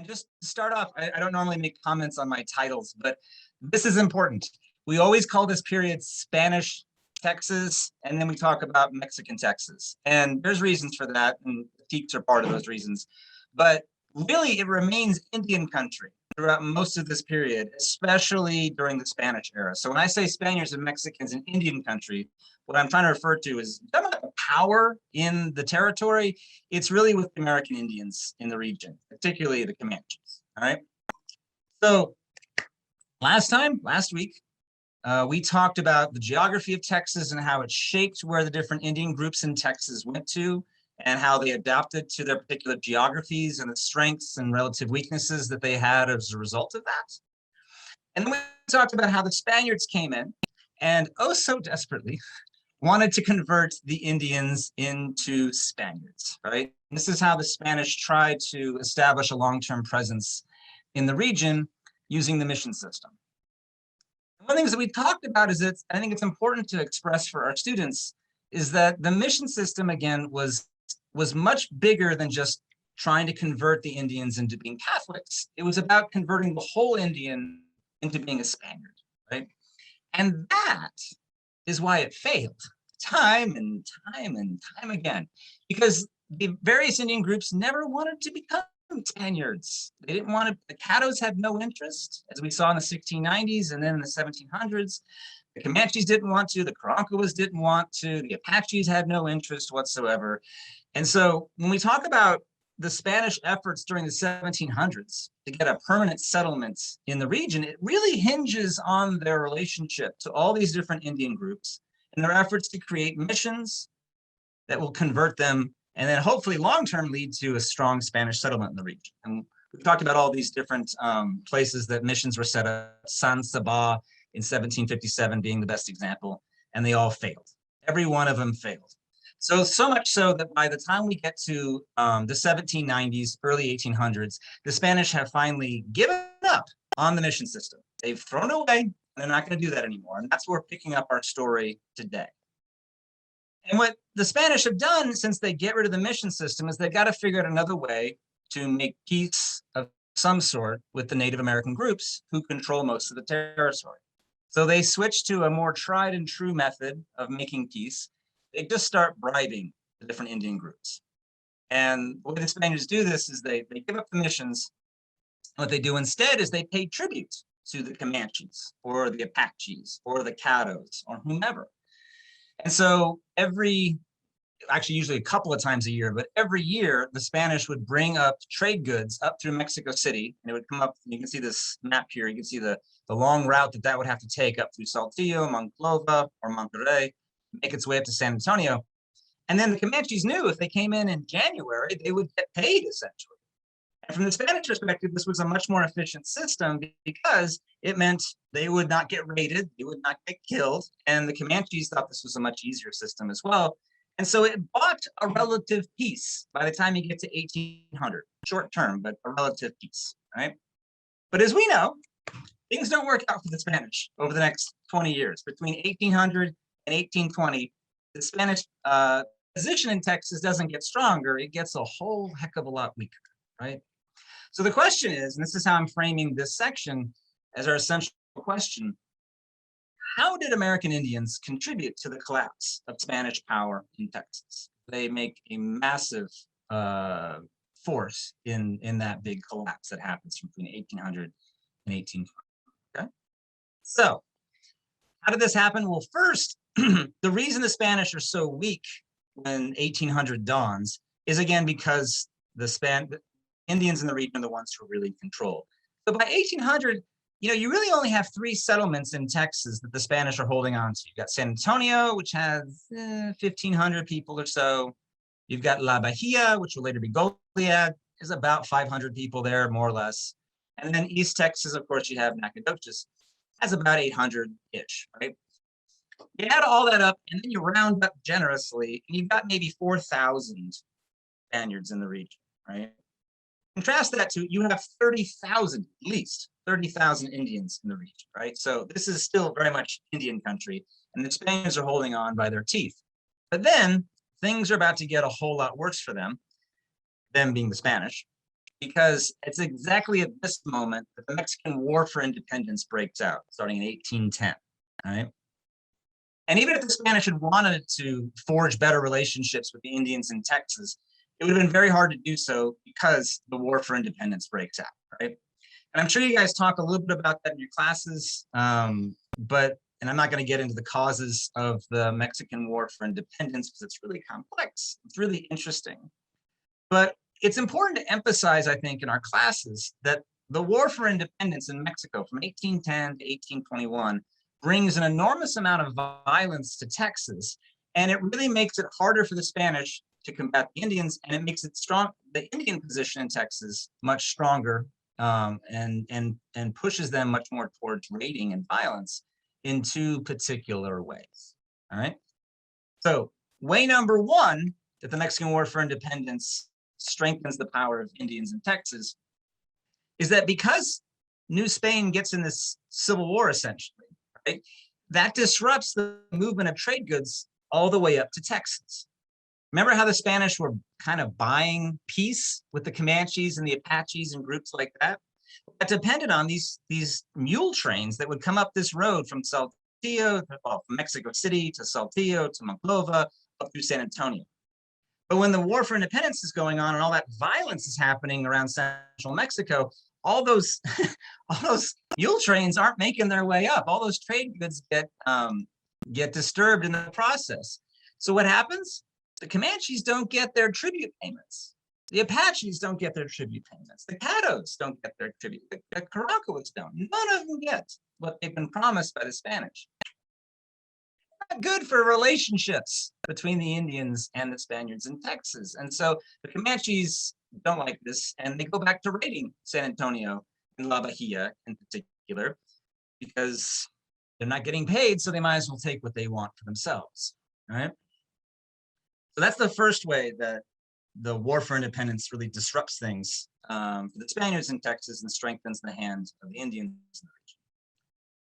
just to start off, I don't normally make comments on my titles, but this is important. We always call this period Spanish Texas, and then we talk about Mexican Texas. And there's reasons for that, and the Teaks are part of those reasons. But really, it remains Indian country throughout most of this period, especially during the Spanish era. So when I say Spaniards and Mexicans in Indian country, what I'm trying to refer to is power in the territory. It's really with the American Indians in the region, particularly the Comanches. All right. So last week, we talked about the geography of Texas and how it shaped where the different Indian groups in Texas went to and how they adapted to their particular geographies and the strengths and relative weaknesses that they had as a result of that. And then we talked about how the Spaniards came in and oh so desperately wanted to convert the Indians into Spaniards, right? This is how the Spanish tried to establish a long-term presence in the region using the mission system. One of the things that we talked about is that I think it's important to express for our students is that the mission system, again, was much bigger than just trying to convert the Indians into being Catholics. It was about converting the whole Indian into being a Spaniard, right? And that is why it failed time and time again, because the various Indian groups never wanted to become Spaniards. They didn't want to, the Caddos had no interest, as we saw in the 1690s and then in the 1700s. The Comanches didn't want to, the Karankawas didn't want to, the Apaches had no interest whatsoever. And so when we talk about the Spanish efforts during the 1700s to get a permanent settlement in the region, it really hinges on their relationship to all these different Indian groups and their efforts to create missions that will convert them and then hopefully long-term lead to a strong Spanish settlement in the region. And we've talked about all these different places that missions were set up, San Saba in 1757 being the best example, and they all failed. Every one of them failed. So much so that by the time we get to the 1790s, early 1800s, the Spanish have finally given up on the mission system. They've thrown it away, and they're not going to do that anymore. And that's where we're picking up our story today. And what the Spanish have done since they get rid of the mission system is they've got to figure out another way to make peace of some sort with the Native American groups who control most of the territory. So they switch to a more tried and true method of making peace. They just start bribing the different Indian groups. And the way the Spaniards do this is they give up the missions. What they do instead is they pay tribute to the Comanches or the Apaches or the Caddos or whomever. And so usually a couple of times a year, but every year the Spanish would bring up trade goods up through Mexico City, and it would come up, you can see this map here, you can see the long route that would have to take up through Saltillo, Monclova, or Monterrey, make its way up to San Antonio. And then the Comanches knew if they came in January, they would get paid essentially. And from the Spanish perspective, this was a much more efficient system because it meant they would not get raided, they would not get killed. And the Comanches thought this was a much easier system as well. And so it bought a relative peace by the time you get to 1800, short term, but a relative peace, right? But as we know, things don't work out for the Spanish over the next 20 years. Between 1800 and 1820, the Spanish position in Texas doesn't get stronger, it gets a whole heck of a lot weaker, right? So the question is, and this is how I'm framing this section as our essential question, how did American Indians contribute to the collapse of Spanish power in Texas? They make a massive force in that big collapse that happens between 1800 and 1820, okay? So how did this happen? Well, first, the reason the Spanish are so weak when 1800 dawns is again because the Indians in the region are the ones who are really in control. So by 1800, you really only have 3 settlements in Texas that the Spanish are holding on to. You've got San Antonio, which has 1,500 people or so. You've got La Bahia, which will later be Goliad, is about 500 people there, more or less. And then East Texas, of course, you have Nacogdoches, has about 800-ish, right? You add all that up, and then you round up generously, and you've got maybe 4,000 Spaniards in the region, right? Contrast that to, you have 30,000, at least 30,000 Indians in the region, right? So this is still very much Indian country, and the Spaniards are holding on by their teeth. But then things are about to get a whole lot worse for them being the Spanish, because it's exactly at this moment that the Mexican War for Independence breaks out, starting in 1810, all right? And even if the Spanish had wanted to forge better relationships with the Indians in Texas, it would have been very hard to do so because the War for Independence breaks out, right? And I'm sure you guys talk a little bit about that in your classes, and I'm not going to get into the causes of the Mexican War for Independence because it's really complex. It's really interesting. But it's important to emphasize, I think, in our classes that the War for Independence in Mexico from 1810 to 1821 brings an enormous amount of violence to Texas, and it really makes it harder for the Spanish to combat the Indians, and it makes it strong, the Indian position in Texas, much stronger, and pushes them much more towards raiding and violence in two particular ways. All right. So way number one that the Mexican War for Independence strengthens the power of Indians in Texas is that because New Spain gets in this civil war, essentially, right, that disrupts the movement of trade goods all the way up to Texas. Remember how the Spanish were kind of buying peace with the Comanches and the Apaches and groups like that? That depended on these mule trains that would come up this road from Saltillo, from Mexico City to Saltillo to Monclova, up through San Antonio. But when the War for Independence is going on and all that violence is happening around central Mexico, all those mule trains aren't making their way up. All those trade goods get disturbed in the process. So what happens? The Comanches don't get their tribute payments. The Apaches don't get their tribute payments. The Caddos don't get their tribute. The Karankawas don't. None of them get what they've been promised by the Spanish. Not good for relationships between the Indians and the Spaniards in Texas. And so the Comanches don't like this, and they go back to raiding San Antonio and La Bahia in particular, because they're not getting paid, so they might as well take what they want for themselves, all right? So that's the first way that the War for Independence really disrupts things for the Spaniards in Texas and strengthens the hand of the Indians in the region.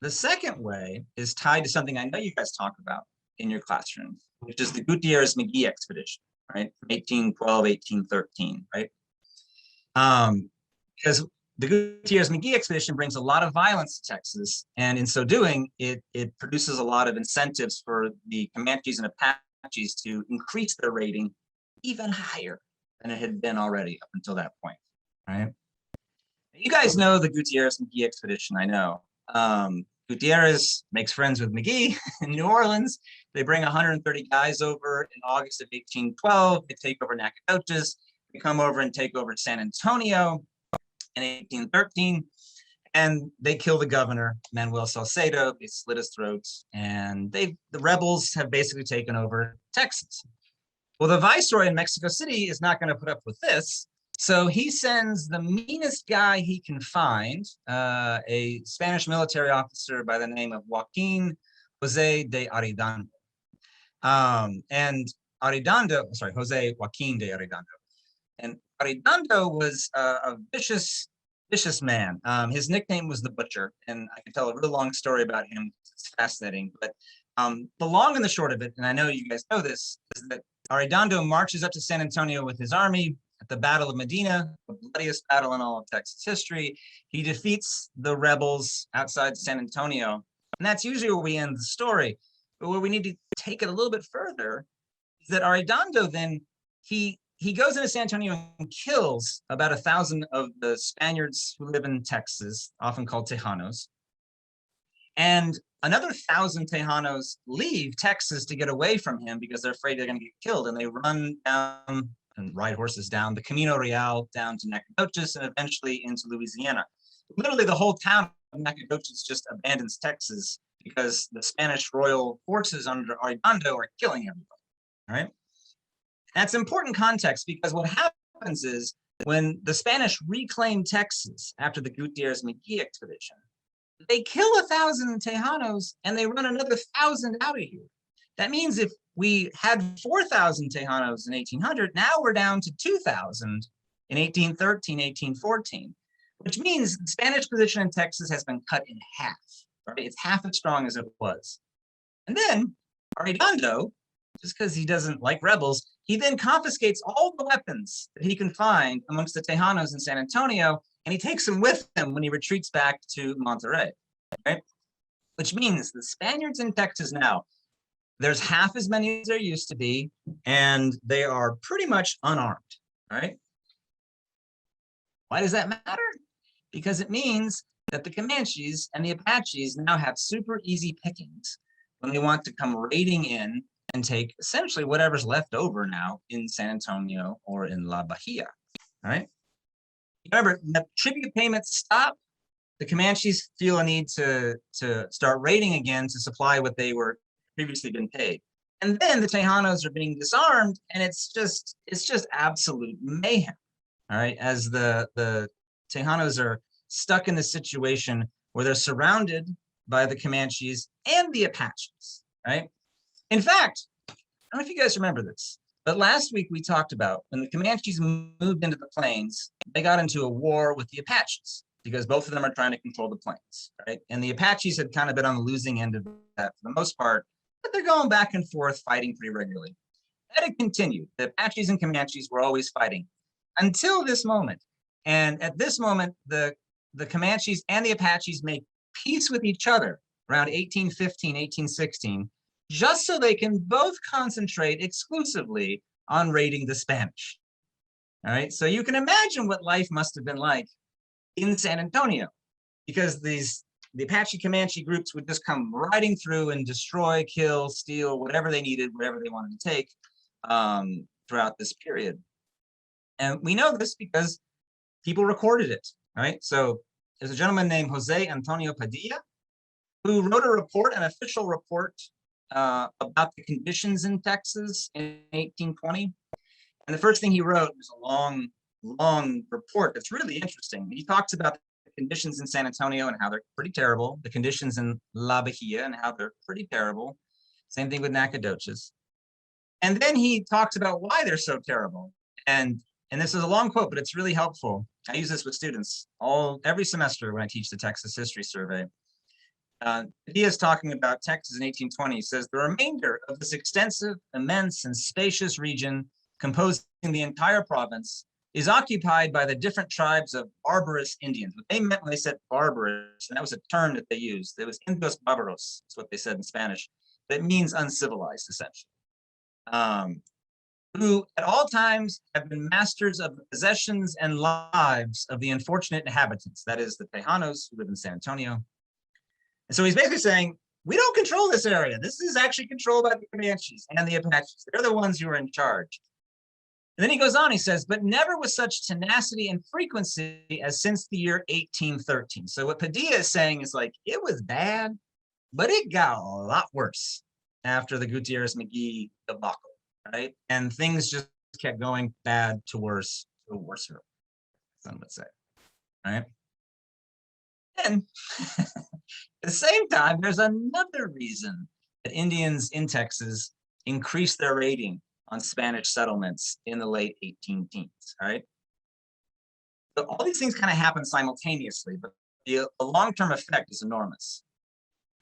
The second way is tied to something I know you guys talk about in your classrooms, which is the Gutierrez-McGee Expedition, right? From 1812, 1813, right? Because the Gutierrez-McGee Expedition brings a lot of violence to Texas, and in so doing, it produces a lot of incentives for the Comanches and Apaches to increase their rating even higher than it had been already up until that point, right? You guys know the Gutierrez-McGee Expedition, I know. Gutierrez makes friends with McGee in New Orleans. They bring 130 guys over in August of 1812. They take over Nacogdoches. They come over and take over San Antonio in 1813. And they kill the governor, Manuel Salcedo. They slit his throat. And the rebels have basically taken over Texas. Well, the viceroy in Mexico City is not going to put up with this. So he sends the meanest guy he can find, a Spanish military officer by the name of Joaquin Jose de Arredondo. Jose Joaquin de Arredondo. And Arredondo was a vicious man. His nickname was the Butcher, and I can tell a real long story about him. It's fascinating. But the long and the short of it, and I know you guys know this, is that Arredondo marches up to San Antonio with his army at the Battle of Medina, the bloodiest battle in all of Texas history. He defeats the rebels outside San Antonio, and that's usually where we end the story. But where we need to take it a little bit further is that Arredondo then, he goes into San Antonio and kills about 1,000 of the Spaniards who live in Texas, often called Tejanos. And another 1,000 Tejanos leave Texas to get away from him because they're afraid they're going to get killed. And they run down and ride horses down the Camino Real, down to Nacogdoches, and eventually into Louisiana. Literally the whole town of Nacogdoches just abandons Texas because the Spanish royal forces under Arredondo are killing everybody, all right? That's important context because what happens is when the Spanish reclaim Texas after the Gutierrez-McGee expedition, they kill 1,000 Tejanos and they run another 1,000 out of here. That means if we had 4,000 Tejanos in 1800, now we're down to 2,000 in 1813, 1814, which means the Spanish position in Texas has been cut in half, right? It's half as strong as it was. And then Arredondo just because he doesn't like rebels, he then confiscates all the weapons that he can find amongst the Tejanos in San Antonio, and he takes them with him when he retreats back to Monterrey, right? Which means the Spaniards in Texas now, there's half as many as there used to be, and they are pretty much unarmed, right? Why does that matter? Because it means that the Comanches and the Apaches now have super easy pickings when they want to come raiding in and take essentially whatever's left over now in San Antonio or in La Bahia, right? Remember, the tribute payments stop. The Comanches feel a need to start raiding again to supply what they were previously been paid. And then the Tejanos are being disarmed, and it's just absolute mayhem, all right? As the Tejanos are stuck in this situation where they're surrounded by the Comanches and the Apaches, right? In fact, I don't know if you guys remember this, but last week we talked about when the Comanches moved into the plains, they got into a war with the Apaches because both of them are trying to control the plains, right? And the Apaches had kind of been on the losing end of that for the most part, but they're going back and forth fighting pretty regularly. That had continued. The Apaches and Comanches were always fighting until this moment. And at this moment, the Comanches and the Apaches make peace with each other around 1815, 1816, just so they can both concentrate exclusively on raiding the Spanish. All right, so you can imagine what life must have been like in San Antonio, because the Apache Comanche groups would just come riding through and destroy, kill, steal, whatever they needed, whatever they wanted to take throughout this period. And we know this because people recorded it, right? So there's a gentleman named Jose Antonio Padilla who wrote a report, an official report about the conditions in Texas in 1820. And the first thing he wrote was a long report that's really interesting. He talks about the conditions in San Antonio and how they're pretty terrible, the conditions in La Bahia and how they're pretty terrible. Same thing with Nacogdoches. And then he talks about why they're so terrible. And this is a long quote, but it's really helpful. I use this with students every semester when I teach the Texas History Survey. He is talking about Texas in 1820. He says, the remainder of this extensive, immense, and spacious region composing the entire province is occupied by the different tribes of barbarous Indians. What they meant when they said barbarous, and that was a term that they used. It was Indios barbaros, is what they said in Spanish. But it means uncivilized, essentially. Who at all times have been masters of the possessions and lives of the unfortunate inhabitants, that is the Tejanos who live in San Antonio. And so he's basically saying, we don't control this area. This is actually controlled by the Comanches and the Apaches. They're the ones who are in charge. And then he goes on, he says, but never with such tenacity and frequency as since the year 1813. So what Padilla is saying is like, it was bad, but it got a lot worse after the Gutierrez-McGee debacle, right? And things just kept going bad to worse to worse, some would say, right? And at the same time, there's another reason that Indians in Texas increased their rating on Spanish settlements in the late 18 teens, right? So all these things kind of happen simultaneously, but the long-term effect is enormous.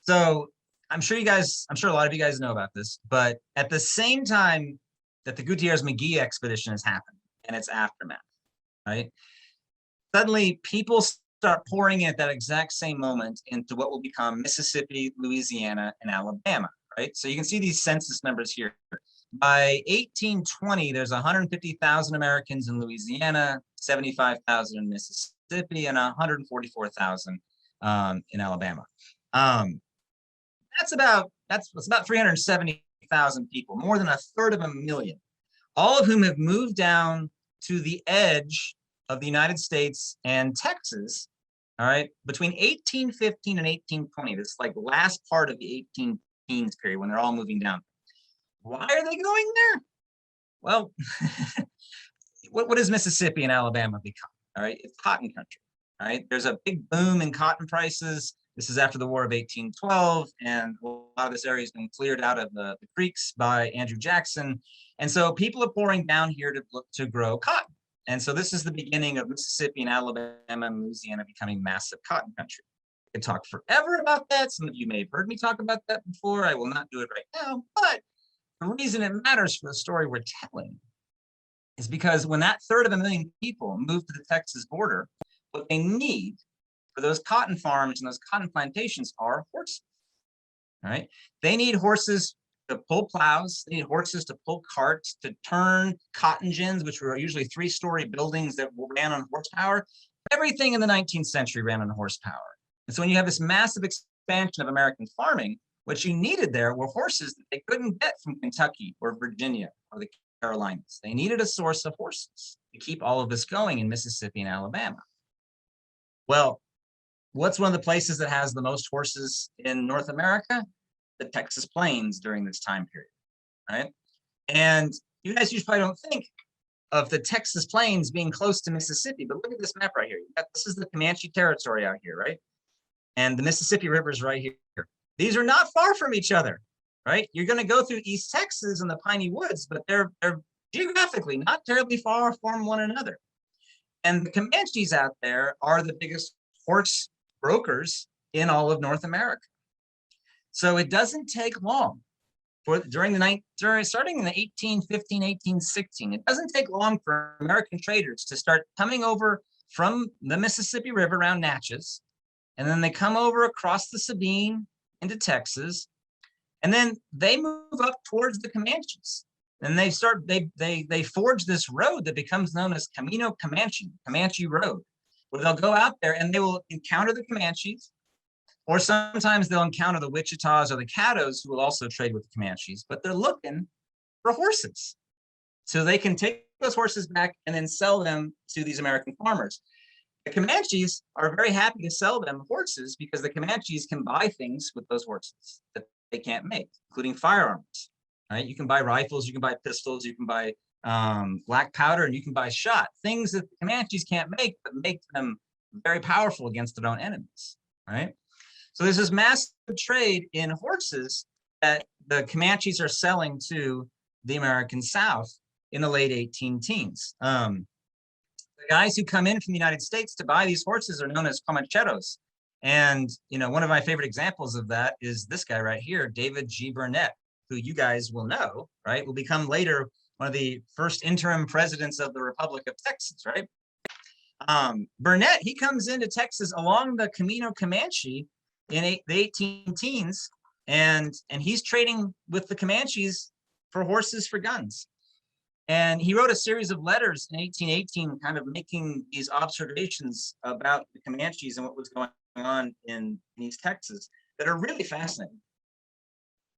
So I'm sure a lot of you guys know about this, but at the same time that the Gutierrez-McGee Expedition has happened and its aftermath, right? Suddenly people start pouring in at that exact same moment into what will become Mississippi, Louisiana, and Alabama, right? So you can see these census numbers here. By 1820, there's 150,000 Americans in Louisiana, 75,000 in Mississippi, and 144,000 in Alabama. That's about 370,000 people, more than a third of a million, all of whom have moved down to the edge of the United States and Texas, all right, between 1815 and 1820, this like last part of the 18 teens period when they're all moving down. Why are they going there? Well, what does Mississippi and Alabama become? All right, it's cotton country. All right, there's a big boom in cotton prices. This is after the War of 1812, and a lot of this area has been cleared out of the creeks by Andrew Jackson. And so people are pouring down here to grow cotton. And so this is the beginning of Mississippi and Alabama and Louisiana becoming massive cotton country. I could talk forever about that. Some of you may have heard me talk about that before. I will not do it right now, but The reason it matters for the story we're telling is because when that 1/3 people move to the Texas border, what they need for those cotton farms and those cotton plantations are horses, right? They need horses to pull plows. They need horses to pull carts, to turn cotton gins, which were usually 3-story buildings that ran on horsepower. Everything in the 19th century ran on horsepower. And so when you have this massive expansion of American farming, what you needed there were horses that they couldn't get from Kentucky or Virginia or the Carolinas. They needed a source of horses to keep all of this going in Mississippi and Alabama. Well, what's one of the places that has the most horses in North America? The Texas Plains during this time period, right? And you guys usually probably don't think of the Texas Plains being close to Mississippi, but look at this map right here. This is the Comanche territory out here, right? And the Mississippi River is right here. These are not far from each other, right? You're going to go through East Texas and the piney woods, but they're geographically not terribly far from one another. And the Comanches out there are the biggest horse brokers in all of North America. So it doesn't take long for starting in the 1815, 1816, it doesn't take long for American traders to start coming over from the Mississippi River around Natchez, and then they come over across the Sabine into Texas, and then they move up towards the Comanches. And they forge this road that becomes known as Camino Comanche Road, where they'll go out there and they will encounter the Comanches, or sometimes they'll encounter the Wichitas or the Caddos, who will also trade with the Comanches, but they're looking for horses. So they can take those horses back and then sell them to these American farmers. The Comanches are very happy to sell them horses because the Comanches can buy things with those horses that they can't make, including firearms. Right? You can buy rifles, you can buy pistols, you can buy black powder, and you can buy shot. Things that the Comanches can't make, but make them very powerful against their own enemies. Right? So there's this massive trade in horses that the Comanches are selling to the American South in the late 18 teens. The guys who come in from the United States to buy these horses are known as Comancheros. And, you know, one of my favorite examples of that is this guy right here, David G. Burnett, who you guys will know, right, will become later one of the first interim presidents of the Republic of Texas, right? Burnett, he comes into Texas along the Camino Comanche in the 18 teens, and he's trading with the Comanches for horses for guns. And he wrote a series of letters in 1818, kind of making these observations about the Comanches and what was going on in East Texas that are really fascinating.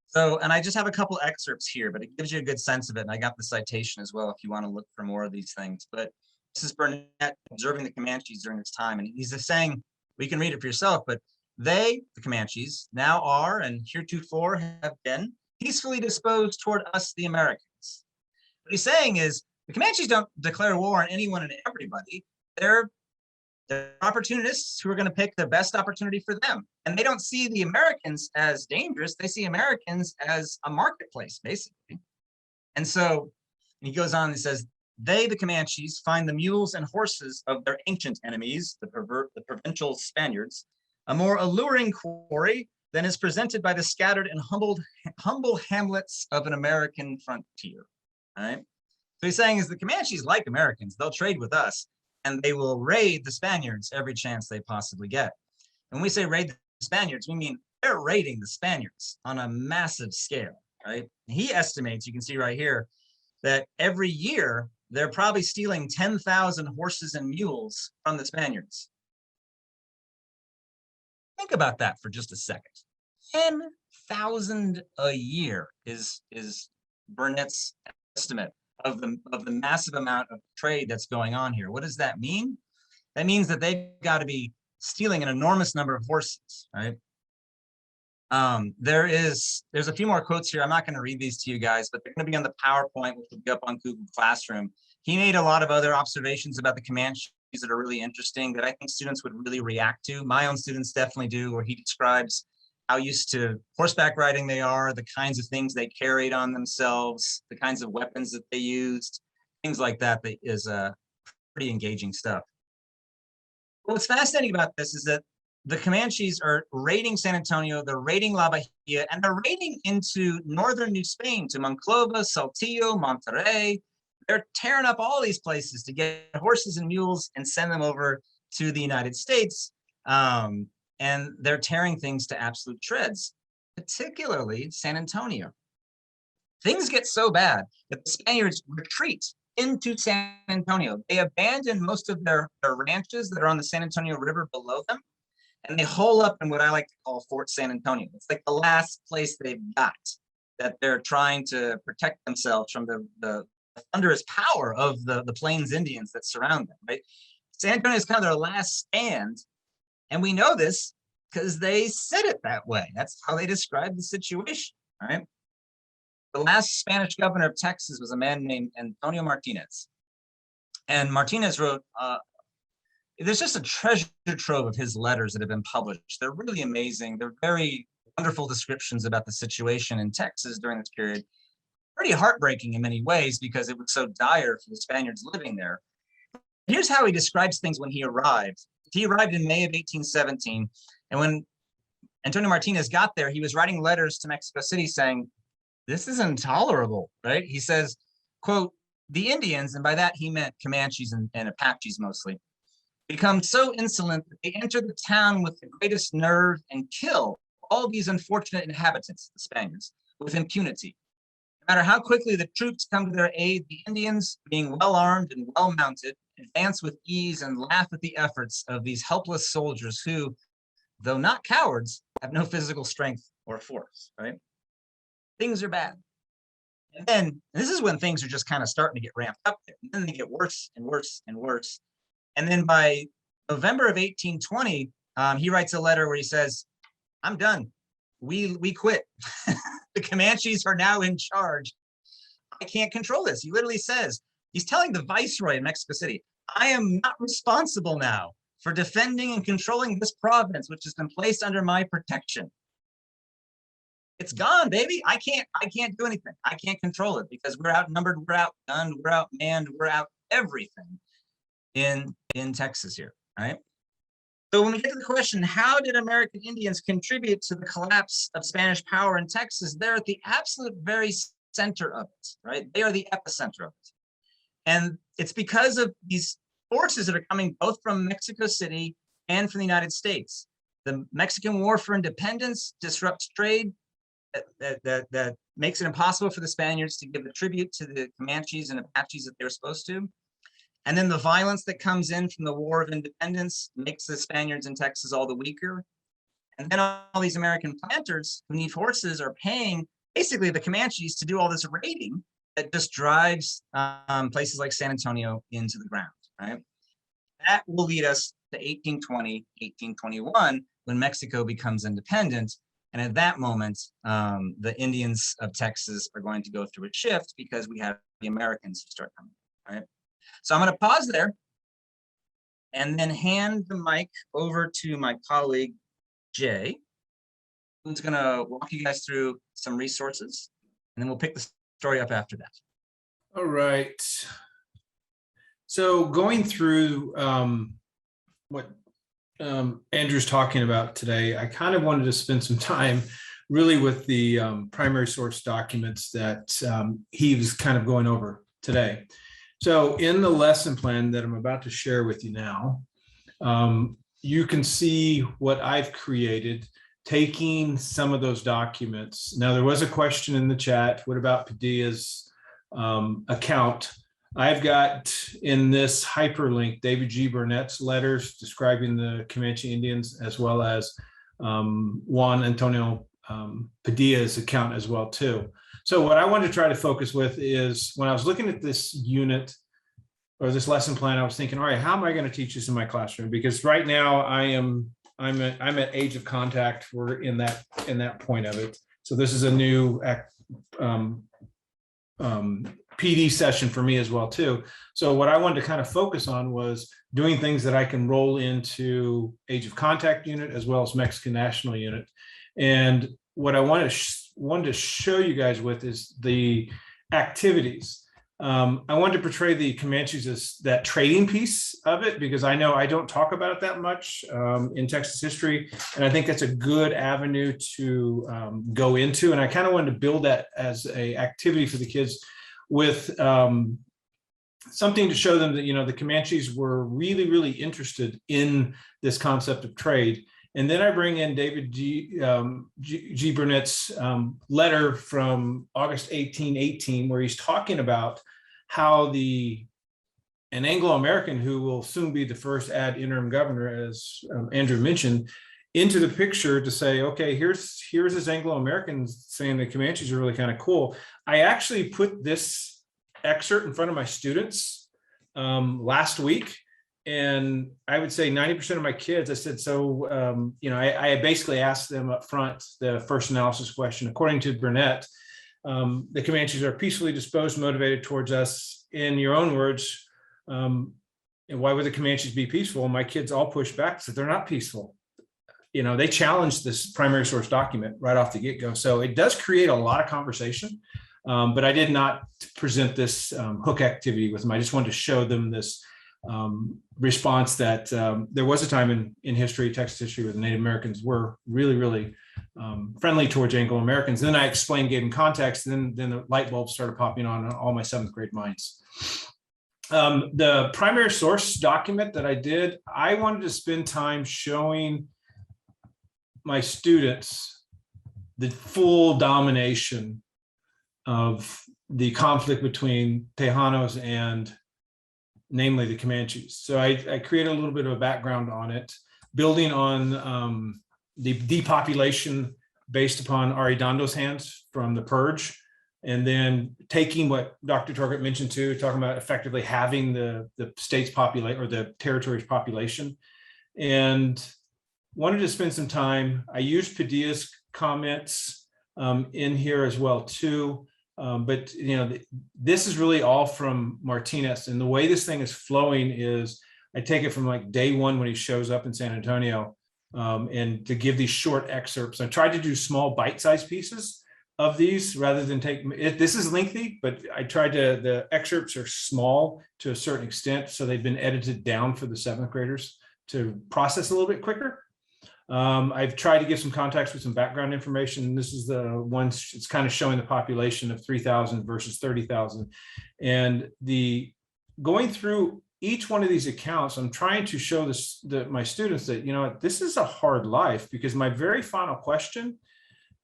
So, and I just have a couple excerpts here, but it gives you a good sense of it. And I got the citation as well if you want to look for more of these things. But this is Burnett observing the Comanches during this time. And he's just saying, well, you can read it for yourself, but they, the Comanches, now are and heretofore have been peacefully disposed toward us, the Americans. What he's saying is the Comanches don't declare war on anyone and everybody. They're opportunists who are going to pick the best opportunity for them. And they don't see the Americans as dangerous. They see Americans as a marketplace, basically. And so he goes on and says, they, the Comanches, find the mules and horses of their ancient enemies, the provincial Spaniards, a more alluring quarry than is presented by the scattered and humble hamlets of an American frontier. All right. So he's saying is the Comanches like Americans. They'll trade with us, and they will raid the Spaniards every chance they possibly get. And when we say raid the Spaniards, we mean they're raiding the Spaniards on a massive scale, right? He estimates, you can see right here, that every year they're probably stealing 10,000 horses and mules from the Spaniards. Think about that for just a second. 10,000 a year is Burnett's estimate of the massive amount of trade that's going on here. What does that mean? That means that they've got to be stealing an enormous number of horses, right? There's a few more quotes here. I'm not going to read these to you guys, but they're going to be on the PowerPoint, which will be up on Google Classroom. He made a lot of other observations about the Comanches that are really interesting that I think students would really react to. My own students definitely do, where he describes how used to horseback riding they are, the kinds of things they carried on themselves, the kinds of weapons that they used, things like that. That is pretty engaging stuff. What's fascinating about this is that the Comanches are raiding San Antonio, they're raiding La Bahia, and they're raiding into northern New Spain, to Monclova, Saltillo, Monterrey. They're tearing up all these places to get horses and mules and send them over to the United States. And they're tearing things to absolute shreds, particularly San Antonio. Things get so bad that the Spaniards retreat into San Antonio. They abandon most of their ranches that are on the San Antonio River below them, and they hole up in what I like to call Fort San Antonio. It's like the last place they've got that they're trying to protect themselves from the thunderous power of the Plains Indians that surround them, right? San Antonio is kind of their last stand, and we know this because they said it that way. That's how they described the situation, right? The last Spanish governor of Texas was a man named Antonio Martinez. And Martinez wrote, there's just a treasure trove of his letters that have been published. They're really amazing. They're very wonderful descriptions about the situation in Texas during this period. Pretty heartbreaking in many ways because it was so dire for the Spaniards living there. Here's how he describes things when he arrived. He arrived in May of 1817. And when Antonio Martinez got there, he was writing letters to Mexico City saying, this is intolerable, right? He says, quote, the Indians, and by that he meant Comanches and Apaches mostly, become so insolent that they enter the town with the greatest nerve and kill all these unfortunate inhabitants, the Spaniards, with impunity. No matter how quickly the troops come to their aid, the Indians, being well armed and well mounted, advance with ease and laugh at the efforts of these helpless soldiers who, though not cowards, have no physical strength or force, right? Things are bad. And then, this is when things are just kind of starting to get ramped up there. And then they get worse and worse and worse. And then by November of 1820, he writes a letter where he says, I'm done. We quit. The Comanches are now in charge. I can't control this. He literally says, he's telling the viceroy in Mexico City, I am not responsible now for defending and controlling this province, which has been placed under my protection. It's gone, baby. I can't do anything. I can't control it because we're outnumbered, we're outgunned, we're outmanned, we're out everything in Texas here, right? So when we get to the question, how did American Indians contribute to the collapse of Spanish power in Texas? They're at the absolute very center of it, right? They are the epicenter of it. And it's because of these forces that are coming both from Mexico City and from the United States. The Mexican War for Independence disrupts trade, that makes it impossible for the Spaniards to give a tribute to the Comanches and Apaches that they were supposed to. And then the violence that comes in from the War of Independence makes the Spaniards in Texas all the weaker. And then all these American planters who need horses are paying basically the Comanches to do all this raiding that just drives places like San Antonio into the ground, right? That will lead us to 1820, 1821, when Mexico becomes independent. And at that moment, the Indians of Texas are going to go through a shift because we have the Americans who start coming, right? So I'm going to pause there and then hand the mic over to my colleague, Jay, who's going to walk you guys through some resources, and then we'll pick the story up after that. All right. So going through what Andrew's talking about today, I kind of wanted to spend some time really with the primary source documents that he was kind of going over today. So in the lesson plan that I'm about to share with you now, you can see what I've created, taking some of those documents. Now, there was a question in the chat, what about Padilla's account? I've got in this hyperlink David G. Burnett's letters describing the Comanche Indians, as well as Juan Antonio Padilla's account as well too. So what I wanted to try to focus with is when I was looking at this unit or this lesson plan, I was thinking, all right, how am I going to teach this in my classroom? Because right now I'm at age of contact. We're in that point of it. So this is a new PD session for me as well too. So what I wanted to kind of focus on was doing things that I can roll into age of contact unit as well as Mexican National Unit. And what I wanted to show you guys with is the activities. I wanted to portray the Comanches as that trading piece of it, because I know I don't talk about it that much in Texas history. And I think that's a good avenue to go into. And I kind of wanted to build that as a activity for the kids with something to show them that, the Comanches were really, really interested in this concept of trade. And then I bring in David G. Burnett's letter from August 1818, where he's talking about how an Anglo-American who will soon be the first ad interim governor, as Andrew mentioned, into the picture to say, okay, here's this Anglo-American saying the Comanches are really kind of cool. I actually put this excerpt in front of my students last week. And I would say 90% of my kids, I said, so, I basically asked them up front the first analysis question. According to Burnett, the Comanches are peacefully disposed, motivated towards us. In your own words, and why would the Comanches be peaceful? My kids all pushed back, said they're not peaceful. They challenged this primary source document right off the get-go. So it does create a lot of conversation. But I did not present this hook activity with them. I just wanted to show them this response that there was a time in history, Texas history, where the Native Americans were really, really friendly towards Anglo-Americans. Then I explained, gave them context, and then the light bulbs started popping on all my 7th grade minds. The primary source document that I did, I wanted to spend time showing my students the full domination of the conflict between Tejanos and namely the Comanches. So I created a little bit of a background on it, building on the depopulation based upon Arredondo's hands from the purge, and then taking what Dr. Torget mentioned too, talking about effectively having the state's population or the territory's population, and wanted to spend some time. I used Padilla's comments in here as well too. But this is really all from Martinez, and the way this thing is flowing is I take it from like day one when he shows up in San Antonio, and to give these short excerpts. I tried to do small bite-sized pieces of these rather than this is lengthy, but I tried the excerpts are small to a certain extent, so they've been edited down for the 7th graders to process a little bit quicker. I've tried to give some context with some background information. This is the one, it's kind of showing the population of 3,000 versus 30,000. And going through each one of these accounts, I'm trying to show my students that, this is a hard life, because my very final question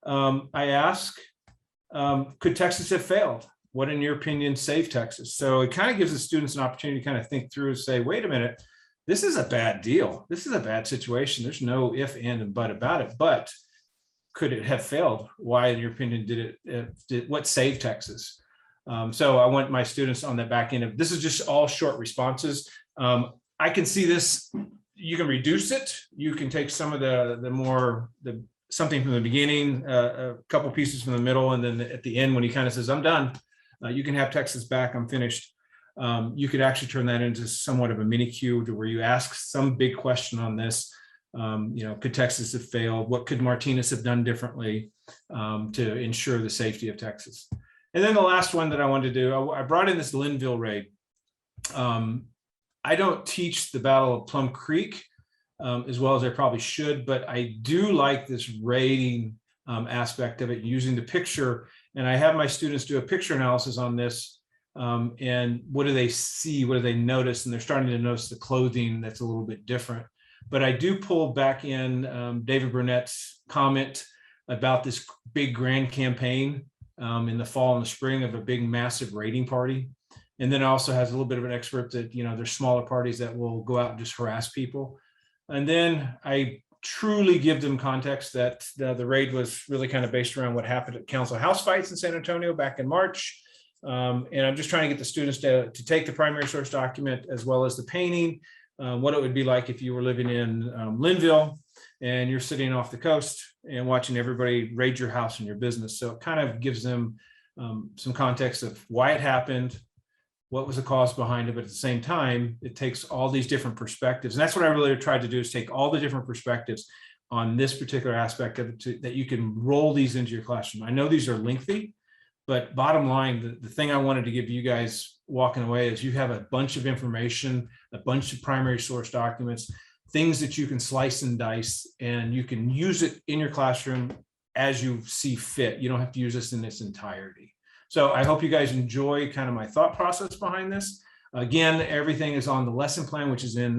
I ask, could Texas have failed? What, in your opinion, saved Texas? So it kind of gives the students an opportunity to kind of think through and say, wait a minute, this is a bad deal. This is a bad situation. There's no if, and but about it. But could it have failed? Why, in your opinion, did what saved Texas? So I want my students on that back end of this is just all short responses. I can see this. You can reduce it. You can take some of something from the beginning, a couple pieces from the middle, and then at the end when he kind of says, "I'm done. You can have Texas back. I'm finished." You could actually turn that into somewhat of a mini cue to where you ask some big question on this. Could Texas have failed? What could Martinez have done differently to ensure the safety of Texas? And then the last one that I wanted to do, I brought in this Linville raid. I don't teach the Battle of Plum Creek as well as I probably should, but I do like this raiding aspect of it, using the picture. And I have my students do a picture analysis on this. And what do they see? What do they notice? And they're starting to notice the clothing that's a little bit different. But I do pull back in David Burnett's comment about this big grand campaign in the fall and the spring of a big massive raiding party. And then it also has a little bit of an excerpt that, there's smaller parties that will go out and just harass people. And then I truly give them context that the raid was really kind of based around what happened at Council House fights in San Antonio back in March. And I'm just trying to get the students to take the primary source document as well as the painting, what it would be like if you were living in Linville and you're sitting off the coast and watching everybody raid your house and your business. So it kind of gives them some context of why it happened, what was the cause behind it, but at the same time, it takes all these different perspectives. And that's what I really tried to do, is take all the different perspectives on this particular aspect of it that you can roll these into your classroom. I know these are lengthy, But bottom line, the thing I wanted to give you guys walking away is you have a bunch of information, a bunch of primary source documents, things that you can slice and dice, and you can use it in your classroom as you see fit. You don't have to use this in its entirety. So I hope you guys enjoy kind of my thought process behind this. Again, everything is on the lesson plan, which is in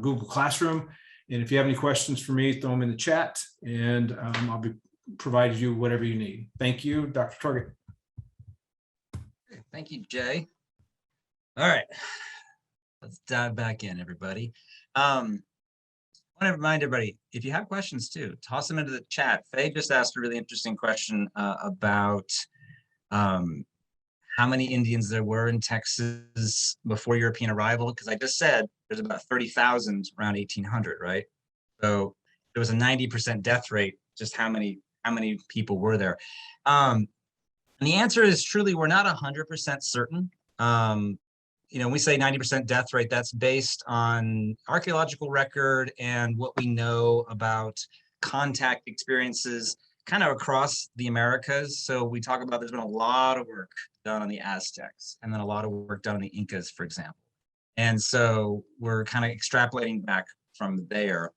Google Classroom. And if you have any questions for me, throw them in the chat, and I'll be providing you whatever you need. Thank you, Dr. Torget. Thank you, Jay. All right, let's dive back in, everybody. I want to remind everybody, if you have questions too, toss them into the chat. Faye just asked a really interesting question about how many Indians there were in Texas before European arrival, because I just said there's about 30,000 around 1800, right? So there was a 90% death rate. Just how many people were there? And the answer is truly we're not 100% certain. You know, we say 90% death rate, that's based on archaeological record and what we know about contact experiences kind of across the Americas. So we talk about there's been a lot of work done on the Aztecs, and then a lot of work done on the Incas, for example. And so we're kind of extrapolating back from there.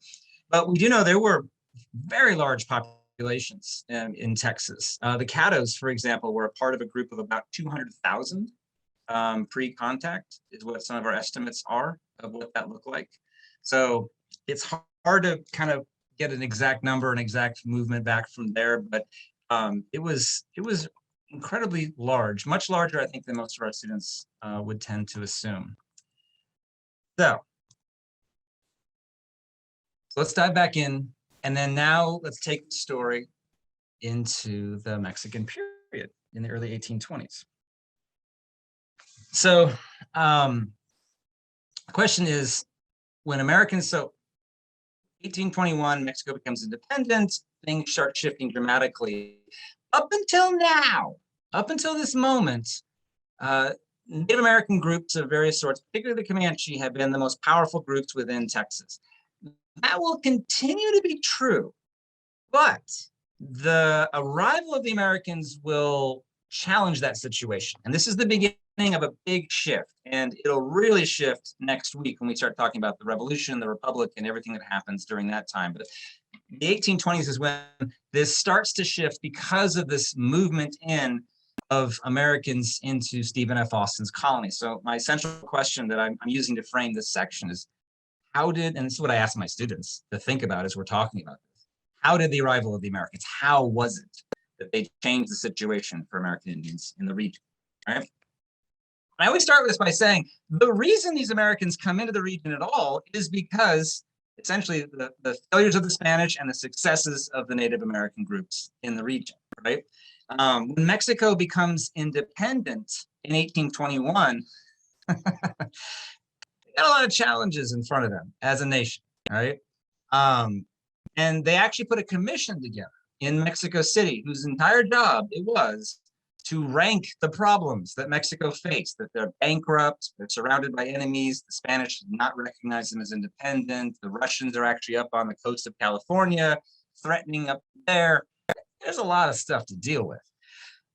But we do know there were very large populations in Texas. The Caddos, for example, were a part of a group of about 200,000 pre-contact, is what some of our estimates are of what that looked like. So it's hard to kind of get an exact number, an exact movement back from there, but it was incredibly large, much larger, I think, than most of our students would tend to assume. So let's dive back in, and then now let's take the story into the Mexican period in the early 1820s. So the question is, when Americans, so 1821, Mexico becomes independent, things start shifting dramatically. Up until now, up until this moment, Native American groups of various sorts, particularly the Comanche, have been the most powerful groups within Texas. That will continue to be true, but the arrival of the Americans will challenge that situation. And this is the beginning of a big shift, and it'll really shift next week when we start talking about the Revolution, the Republic, and everything that happens during that time. But the 1820s is when this starts to shift because of this movement in of Americans into Stephen F. Austin's colony. So my central question that I'm using to frame this section is, how did, and this is what I ask my students to think about as we're talking about this, how did the arrival of the Americans, how was it that they changed the situation for American Indians in the region, right? I always start with this by saying, the reason these Americans come into the region at all is because essentially the failures of the Spanish and the successes of the Native American groups in the region, right? When Mexico becomes independent in 1821, they got a lot of challenges in front of them as a nation, right? And they actually put a commission together in Mexico City, whose entire job it was to rank the problems that Mexico faced, that they're bankrupt, they're surrounded by enemies, the Spanish did not recognize them as independent, the Russians are actually up on the coast of California, threatening up there. There's a lot of stuff to deal with.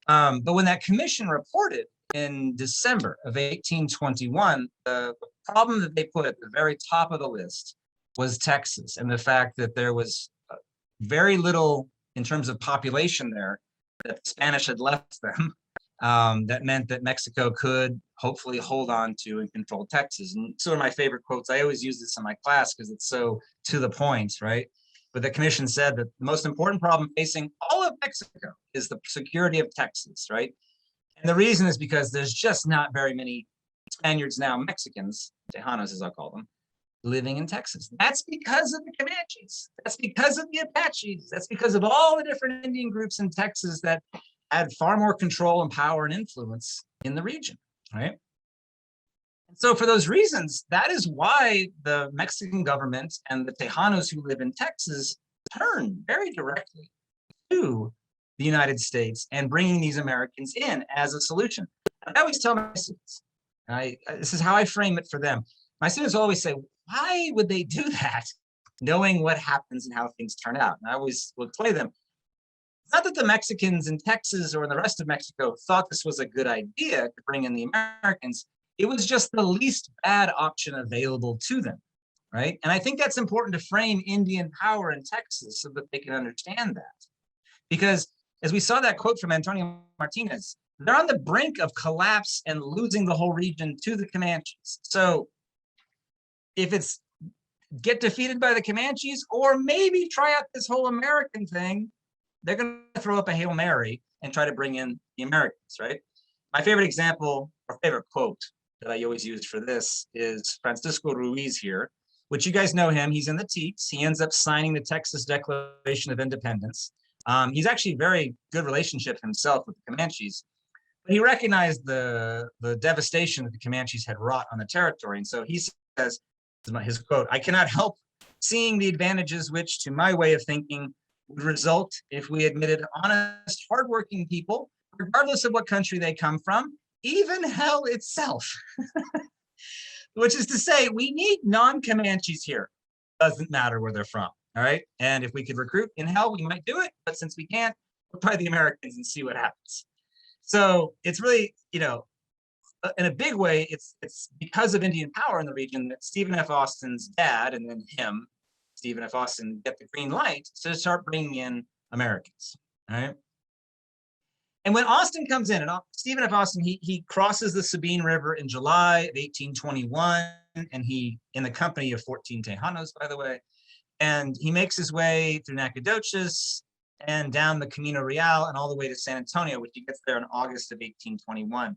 But when that commission reported in December of 1821, the problem that they put at the very top of the list was Texas, and the fact that there was very little in terms of population there, that the Spanish had left them. That meant that Mexico could hopefully hold on to and control Texas. And so one of my favorite quotes, I always use this in my class because it's so to the point, right? But the commission said that the most important problem facing all of Mexico is the security of Texas, right? And the reason is because there's just not very many Spaniards now, Mexicans, Tejanos as I'll call them, living in Texas. That's because of the Comanches. That's because of the Apaches. That's because of all the different Indian groups in Texas that had far more control and power and influence in the region, right? And so for those reasons, that is why the Mexican government and the Tejanos who live in Texas turn very directly to the United States and bringing these Americans in as a solution. And I always tell my students, this is how I frame it for them. My students always say, why would they do that, knowing what happens and how things turn out? And I always will explain to them, It's not that the Mexicans in Texas or in the rest of Mexico thought this was a good idea to bring in the Americans. It was just the least bad option available to them, right? And I think that's important to frame Indian power in Texas so that they can understand that. Because as we saw that quote from Antonio Martinez, they're on the brink of collapse and losing the whole region to the Comanches. So if it's get defeated by the Comanches or maybe try out this whole American thing, they're going to throw up a Hail Mary and try to bring in the Americans, right? My favorite example or favorite quote that I always use for this is Francisco Ruiz here, which you guys know him. He's in the Teats. He ends up signing the Texas Declaration of Independence. He's actually very good relationship himself with the Comanches, but he recognized the devastation that the Comanches had wrought on the territory. And so he says, his quote, "I cannot help seeing the advantages which, to my way of thinking, would result if we admitted honest, hardworking people, regardless of what country they come from, even hell itself." Which is to say, we need non-Comanches here. Doesn't matter where they're from, all right? And if we could recruit in hell, we might do it, but since we can't, we'll try the Americans and see what happens. So it's really, you know, in a big way, it's because of Indian power in the region that Stephen F. Austin's dad and then him, Stephen F. Austin, get the green light to start bringing in Americans, right? And when Austin comes in, and Stephen F. Austin, he crosses the Sabine River in July of 1821, and he, in the company of 14 Tejanos, by the way, and he makes his way through Nacogdoches and down the Camino Real and all the way to San Antonio, which he gets there in August of 1821.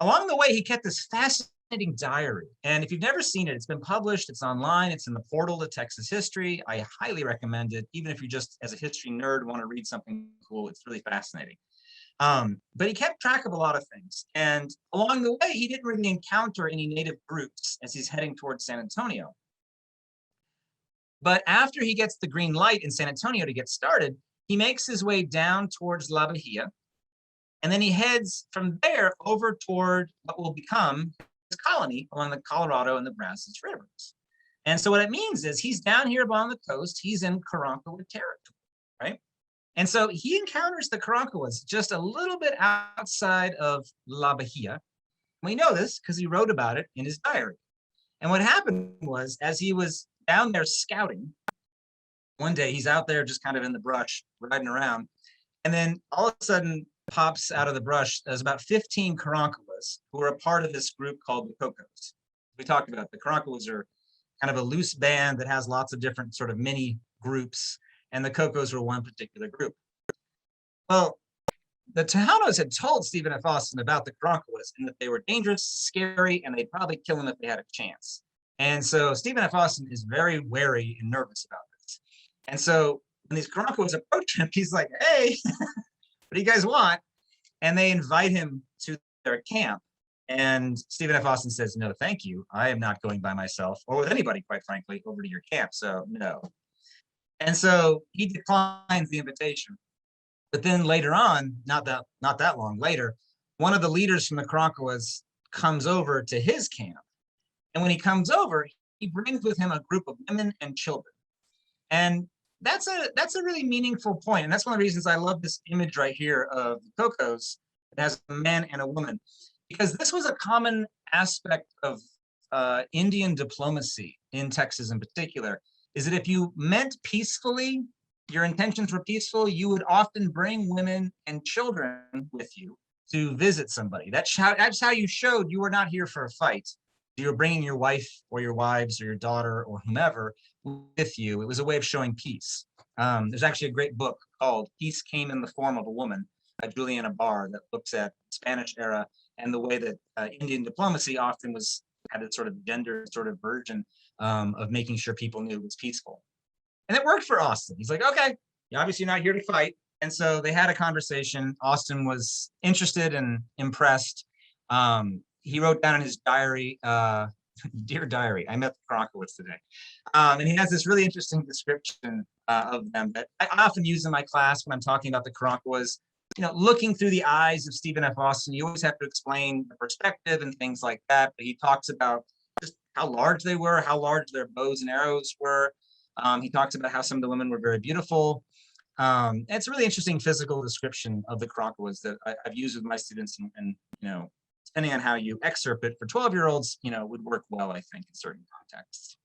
Along the way, he kept this fascinating diary. And if you've never seen it, it's been published, it's online, it's in the portal to Texas history. I highly recommend it, even if you just, as a history nerd, want to read something cool. It's really fascinating. But he kept track of a lot of things. And along the way, he didn't really encounter any native groups as he's heading towards San Antonio. But after he gets the green light in San Antonio to get started, he makes his way down towards La Bahia. And then he heads from there over toward what will become his colony along the Colorado and the Brazos rivers. And so what it means is he's down here along the coast, he's in Karankawa territory, right? And so he encounters the Karankawas just a little bit outside of La Bahia. We know this because he wrote about it in his diary. And what happened was, as he was down there scouting, one day he's out there just kind of in the brush, riding around, and then all of a sudden pops out of the brush, there's about 15 Karankawas who are a part of this group called the Cocos. We talked about the Karankawas are kind of a loose band that has lots of different sort of mini groups, and the Cocos were one particular group. Well, the Tejanos had told Stephen F. Austin about the Karankawas and that they were dangerous, scary, and they'd probably kill him if they had a chance. And so Stephen F. Austin is very wary and nervous about this. And so when these Karankawas approach him, he's like, "Hey, what do you guys want?" And they invite him to their camp. And Stephen F. Austin says, "No, thank you. I am not going by myself or with anybody, quite frankly, over to your camp. So no." And so he declines the invitation. But then later on, not that long later, one of the leaders from the Karankawas comes over to his camp. And when he comes over, he brings with him a group of women and children. And that's a really meaningful point. And that's one of the reasons I love this image right here of the Cocos. It has a man and a woman, because this was a common aspect of Indian diplomacy in Texas in particular, is that if you meant peacefully, your intentions were peaceful, you would often bring women and children with you to visit somebody. That's how you showed you were not here for a fight. You were bringing your wife or your wives or your daughter or whomever with you. It was a way of showing peace. There's actually a great book called Peace Came in the Form of a Woman by Juliana Barr that looks at Spanish era and the way that Indian diplomacy often had a sort of gender sort of version of making sure people knew it was peaceful. And it worked for Austin. He's like, "Okay, you're obviously not here to fight." And so they had a conversation. Austin was interested and impressed. He wrote down in his diary, "Dear diary, I met the Karankawas today." And he has this really interesting description of them that I often use in my class when I'm talking about the Karankawas. You know, looking through the eyes of Stephen F. Austin, you always have to explain the perspective and things like that. But he talks about just how large they were, how large their bows and arrows were. He talks about how some of the women were very beautiful. It's a really interesting physical description of the Karankawas that I've used with my students, and depending on how you excerpt it for 12-year-olds, would work well, I think, in certain contexts.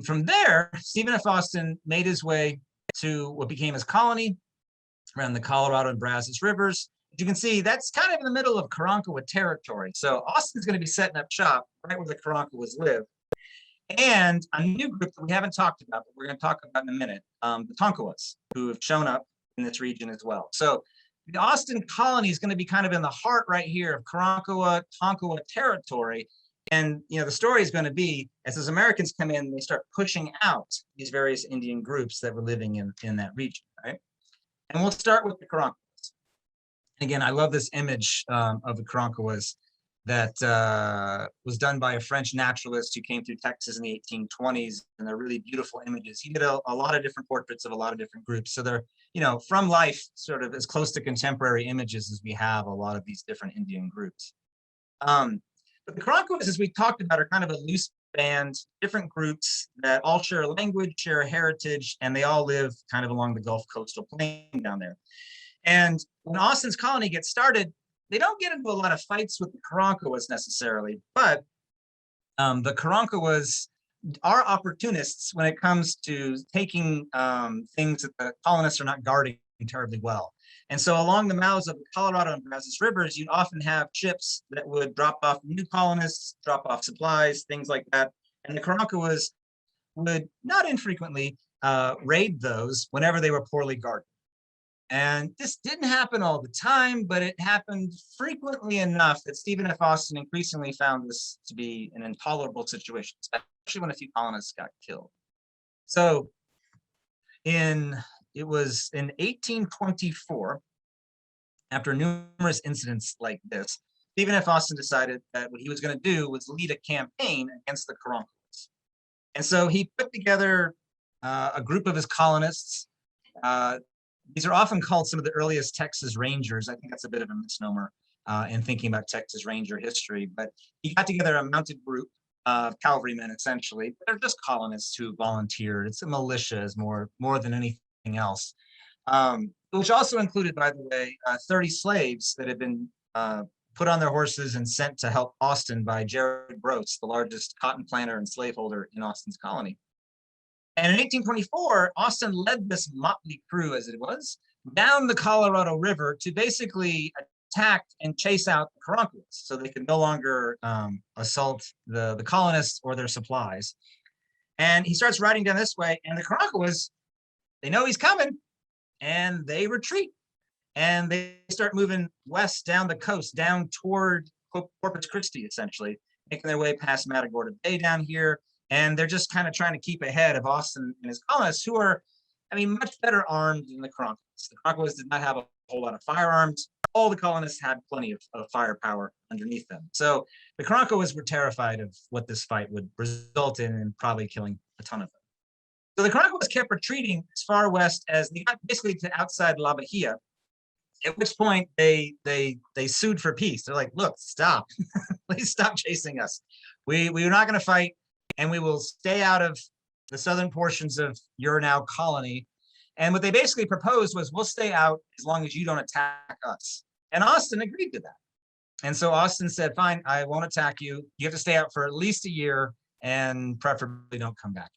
From there, Stephen F. Austin made his way to what became his colony around the Colorado and Brazos rivers. As you can see, that's kind of in the middle of Karankawa territory. So Austin's going to be setting up shop right where the Karankawas live. And a new group that we haven't talked about, but we're going to talk about in a minute, the Tonkawas, who have shown up in this region as well. So the Austin colony is going to be kind of in the heart right here of Karankawa, Tonkawa territory. And the story is going to be, as those Americans come in, they start pushing out these various Indian groups that were living in that region, right? And we'll start with the Karankawas. Again, I love this image of the Karankawas that was done by a French naturalist who came through Texas in the 1820s, and they're really beautiful images. He did a lot of different portraits of a lot of different groups. So they're, from life, sort of as close to contemporary images as we have a lot of these different Indian groups. But the Karankawas, as we talked about, are kind of a loose band, different groups that all share a language, share a heritage, and they all live kind of along the Gulf coastal plain down there. And when Austin's colony gets started, they don't get into a lot of fights with the Karankawas necessarily, but the Karankawas are opportunists when it comes to taking things that the colonists are not guarding terribly well. And so along the mouths of the Colorado and Brazos rivers, you'd often have ships that would drop off new colonists, drop off supplies, things like that. And the Karankawas would not infrequently raid those whenever they were poorly guarded. And this didn't happen all the time, but it happened frequently enough that Stephen F. Austin increasingly found this to be an intolerable situation, especially when a few colonists got killed. So it was in 1824, after numerous incidents like this, Stephen F. Austin decided that what he was going to do was lead a campaign against the Karankawas. And so he put together a group of his colonists. These are often called some of the earliest Texas Rangers. I think that's a bit of a misnomer in thinking about Texas Ranger history. But he got together a mounted group of cavalrymen, essentially. They're just colonists who volunteered. It's a militia is more than anything else. Which also included, by the way, 30 slaves that had been put on their horses and sent to help Austin by Jared Gross, the largest cotton planter and slaveholder in Austin's colony. And in 1824, Austin led this motley crew, as it was, down the Colorado River to basically attack and chase out the Karankawas so they could no longer assault the colonists or their supplies. And he starts riding down this way, and the Karankawas, they know he's coming, and they retreat. And they start moving west down the coast, down toward Corpus Christi, essentially, making their way past Matagorda Bay down here. And they're just kind of trying to keep ahead of Austin and his colonists, who are, much better armed than the Karankawas. The Karankawas did not have a whole lot of firearms. All the colonists had plenty of firepower underneath them. So the Karankawas were terrified of what this fight would result in and probably killing a ton of them. So the Karankawas kept retreating as far west as they got basically to outside La Bahia, at which point they sued for peace. They're like, look, stop. Please stop chasing us. We're not going to fight. And we will stay out of the southern portions of your now colony. And what they basically proposed was, we'll stay out as long as you don't attack us. And Austin agreed to that. And so Austin said, fine, I won't attack you. You have to stay out for at least a year and preferably don't come back.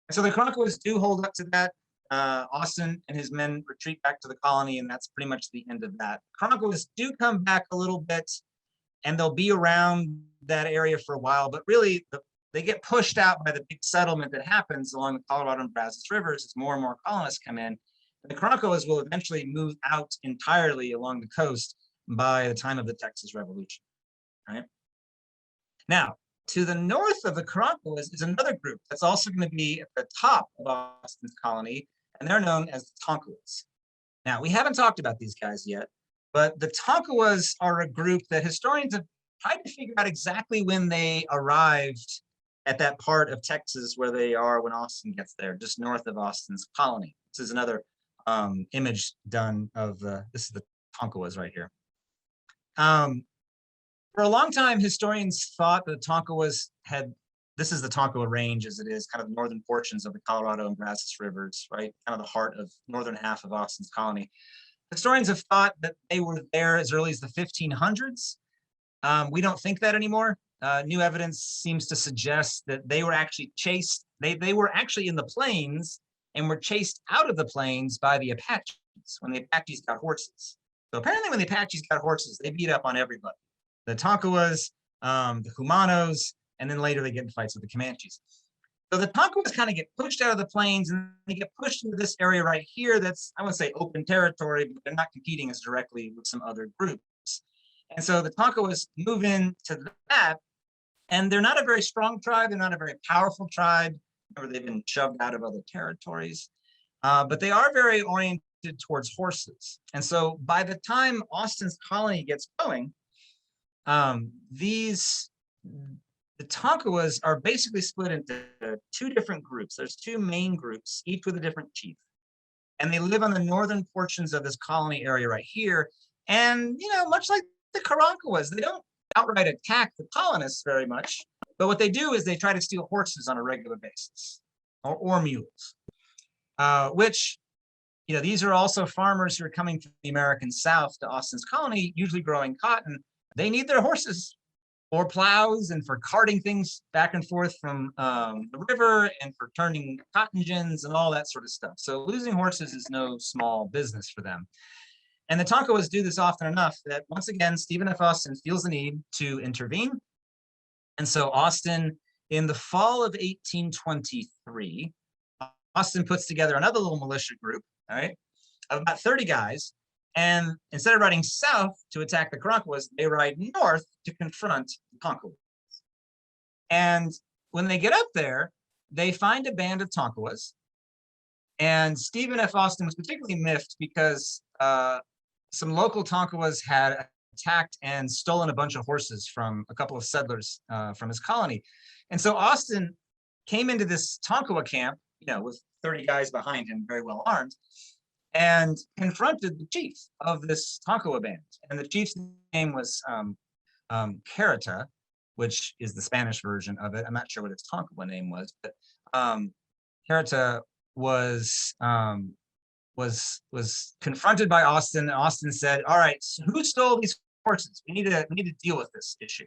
And so the Karankawas do hold up to that. Austin and his men retreat back to the colony, and that's pretty much the end of that. Karankawas do come back a little bit, and they'll be around that area for a while, but really they get pushed out by the big settlement that happens along the Colorado and Brazos rivers as more and more colonists come in. And the Karankawas will eventually move out entirely along the coast by the time of the Texas Revolution. Right? Now, to the north of the Karankawas is another group that's also going to be at the top of Austin's colony, and they're known as the Tonkawas. Now, we haven't talked about these guys yet, but the Tonkawas are a group that historians have tried to figure out exactly when they arrived at that part of Texas where they are when Austin gets there, just north of Austin's colony. This is another image done of this is the Tonkawas right here. For a long time, historians thought that the Tonkawas had this is the Tonkawa Range as it is, kind of northern portions of the Colorado and Brazos rivers, right? Kind of the heart of northern half of Austin's colony. Historians have thought that they were there as early as the 1500s. We don't think that anymore. New evidence seems to suggest that they were actually chased. They were actually in the plains and were chased out of the plains by the Apaches when the Apaches got horses. So apparently when the Apaches got horses, they beat up on everybody. The Tonkawas, the Cumanos, and then later they get in fights with the Comanches. So the Tonkawas kind of get pushed out of the plains and they get pushed into this area right here that's, I wouldn't say open territory, but they're not competing as directly with some other groups. And so the Tonkawas move into that, and they're not a very strong tribe. They're not a very powerful tribe. Remember, they've been shoved out of other territories, but they are very oriented towards horses. And so by the time Austin's colony gets going, the Tonkawas are basically split into two different groups. There's two main groups, each with a different chief. And they live on the northern portions of this colony area right here. And, you know, much like the Karankawas, they don't outright attack the colonists very much. But what they do is they try to steal horses on a regular basis, or mules, which, you know, these are also farmers who are coming from the American South to Austin's colony, usually growing cotton. They need their horses for plows and for carting things back and forth from the river and for turning cotton gins and all that sort of stuff. So losing horses is no small business for them. And the Tonkawas do this often enough that once again, Stephen F. Austin feels the need to intervene. And so Austin, in the fall of 1823, Austin puts together another little militia group, all right, of about 30 guys. And instead of riding south to attack the Karankawas, they ride north to confront the Tonkawas. And when they get up there, they find a band of Tonkawas. And Stephen F. Austin was particularly miffed because some local Tonkawas had attacked and stolen a bunch of horses from a couple of settlers from his colony. And so Austin came into this Tonkawa camp, you know, with 30 guys behind him, very well armed, and confronted the chief of this Tonkawa band. And the chief's name was Carita, which is the Spanish version of it. I'm not sure what its Tonkawa name was, but Carita was confronted by Austin. And Austin said, "All right, so who stole these horses? We need to deal with this issue."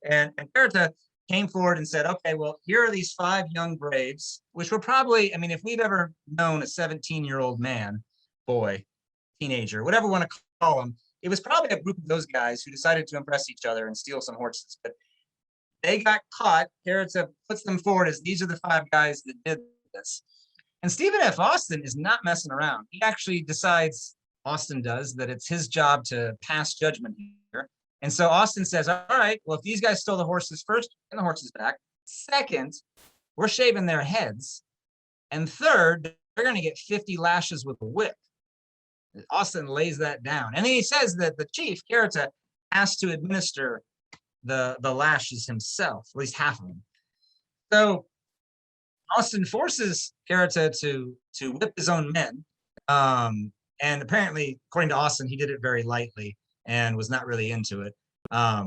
And Carita came forward and said, "Okay, well, here are these 5 young braves," which were probably, I mean, if we've ever known a 17-year-old man, boy, teenager, whatever you want to call them, it was probably a group of those guys who decided to impress each other and steal some horses. But they got caught. Carita puts them forward as these are the 5 guys that did this. And Stephen F. Austin is not messing around. He actually decides, Austin does, that it's his job to pass judgment here. And so Austin says, all right, well, if these guys stole the horses first, and the horses back. Second, we're shaving their heads. And third, they're going to get 50 lashes with a whip. Austin lays that down. And then he says that the chief, Carita, has to administer the lashes himself, at least half of them. So Austin forces Carita to whip his own men. And apparently, according to Austin, he did it very lightly and was not really into it,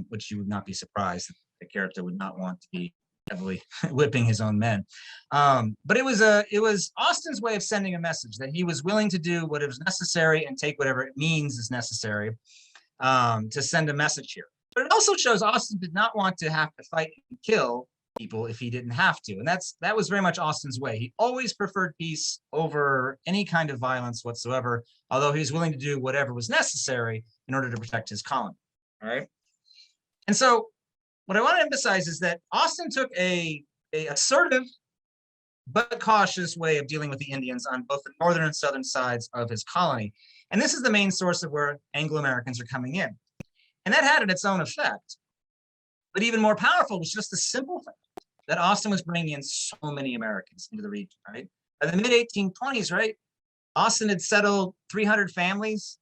which you would not be surprised that Carita would not want to be heavily whipping his own men. But it was Austin's way of sending a message that he was willing to do what was necessary and take whatever it means is necessary to send a message here. But it also shows Austin did not want to have to fight and kill people if he didn't have to. And that was very much Austin's way. He always preferred peace over any kind of violence whatsoever, although he was willing to do whatever was necessary in order to protect his colony. All right. And so what I want to emphasize is that Austin took a assertive but cautious way of dealing with the Indians on both the northern and southern sides of his colony. And this is the main source of where Anglo-Americans are coming in. And that had its own effect. But even more powerful was just the simple fact that Austin was bringing in so many Americans into the region, right? By the mid-1820s, right, Austin had settled 300 families.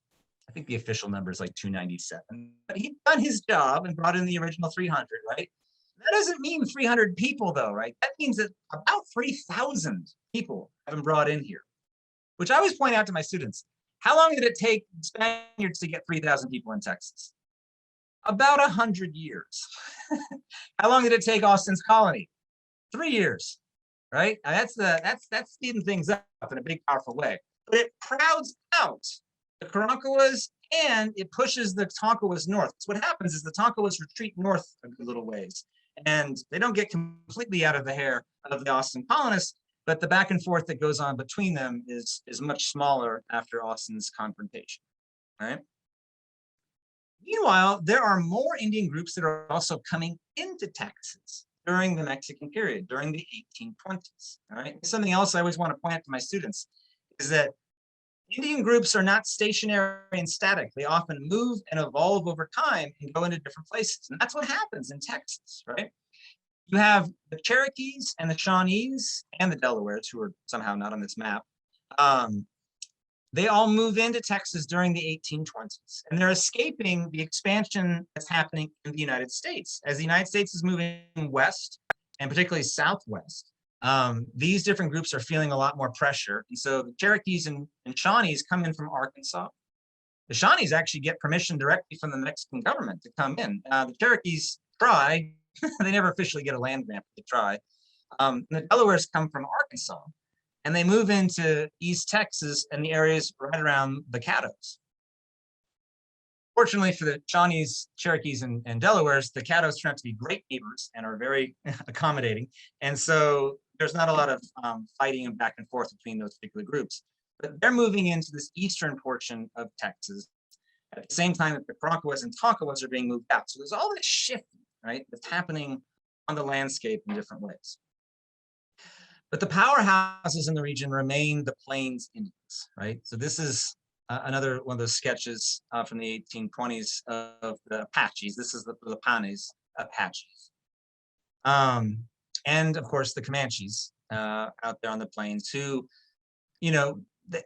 I think the official number is like 297. But he'd done his job and brought in the original 300, right? That doesn't mean 300 people, though, right? That means that about 3,000 people have been brought in here, which I always point out to my students. How long did it take the Spaniards to get 3,000 people in Texas? About 100 years. How long did it take Austin's colony? 3 years, right? That's speeding things up in a big, powerful way. But it crowds out the Karankawas and it pushes the Tonkawas north. So what happens is the Tonkawas retreat north a good little ways, and they don't get completely out of the hair of the Austin colonists, but the back and forth that goes on between them is much smaller after Austin's confrontation, right? Meanwhile, there are more Indian groups that are also coming into Texas during the Mexican period, during the 1820s, all right? Something else I always want to point out to my students is that Indian groups are not stationary and static. They often move and evolve over time and go into different places. And that's what happens in Texas, right? You have the Cherokees and the Shawnees and the Delawares, who are somehow not on this map. They all move into Texas during the 1820s, and they're escaping the expansion that's happening in the United States. As the United States is moving west, and particularly southwest, these different groups are feeling a lot more pressure. And so the Cherokees and Shawnees come in from Arkansas. The Shawnees actually get permission directly from the Mexican government to come in. The Cherokees try, they never officially get a land grant, but they try. The Delawares come from Arkansas, and they move into East Texas and the areas right around the Caddos. Fortunately for the Shawnees, Cherokees, and Delawares, the Caddos turn out to be great neighbors and are very accommodating. And so there's not a lot of fighting and back and forth between those particular groups. But they're moving into this eastern portion of Texas at the same time that the Karankawas and Tonkawas are being moved out. So there's all this shifting, right, that's happening on the landscape in different ways. But the powerhouses in the region remain the Plains Indians, right? So this is another one of those sketches from the 1820s of the Apaches. This is the Panes Apaches. And of course, the Comanches out there on the plains who, you know,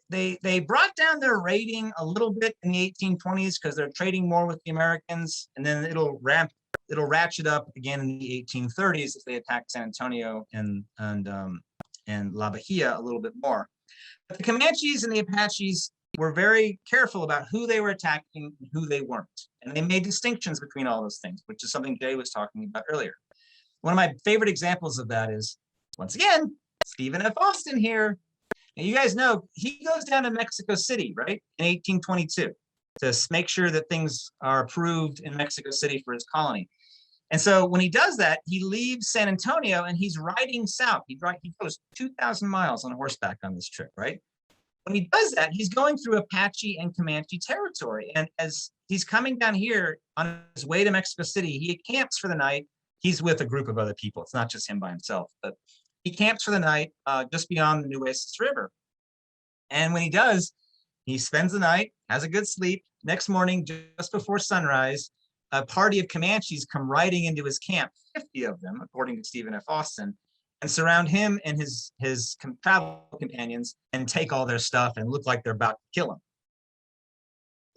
they brought down their rating a little bit in the 1820s because they're trading more with the Americans, and then it'll ratchet up again in the 1830s as they attack San Antonio and La Bahia a little bit more. But the Comanches and the Apaches were very careful about who they were attacking and who they weren't. And they made distinctions between all those things, which is something Jay was talking about earlier. One of my favorite examples of that is, once again, Stephen F. Austin here. And you guys know he goes down to Mexico City, right, in 1822 to make sure that things are approved in Mexico City for his colony. And so when he does that, he leaves San Antonio and he's riding south. He goes 2,000 miles on horseback on this trip, right? When he does that, he's going through Apache and Comanche territory. And as he's coming down here on his way to Mexico City, he camps for the night. He's with a group of other people. It's not just him by himself, but he camps for the night just beyond the Nueces River. And when he does, he spends the night, has a good sleep. Next morning, just before sunrise, a party of Comanches come riding into his camp, 50 of them, according to Stephen F. Austin, and surround him and his travel companions and take all their stuff and look like they're about to kill him.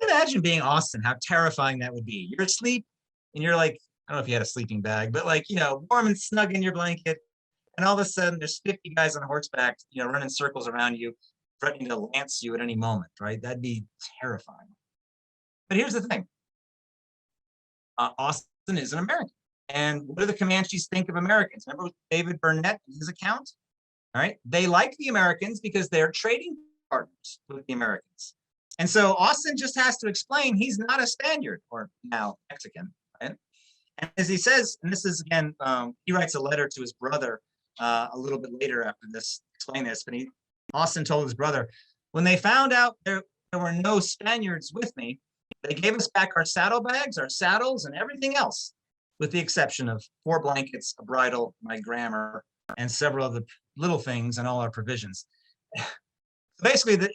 Imagine being Austin, how terrifying that would be. You're asleep and you're like, I don't know if you had a sleeping bag, but like, you know, warm and snug in your blanket. And all of a sudden there's 50 guys on horseback, you know, running circles around you, threatening to lance you at any moment, right? That'd be terrifying. But here's the thing. Austin is an American. And what do the Comanches think of Americans? Remember David Burnett, his account? All right. They like the Americans because they're trading partners with the Americans. And so Austin just has to explain he's not a Spaniard, or now Mexican, right? And as he says, and this is again, he writes a letter to his brother a little bit later after this, explain this, but Austin told his brother, when they found out there were no Spaniards with me, they gave us back our saddlebags, our saddles, and everything else, with the exception of 4 blankets, a bridle, my grammar, and several other little things, and all our provisions. Basically, the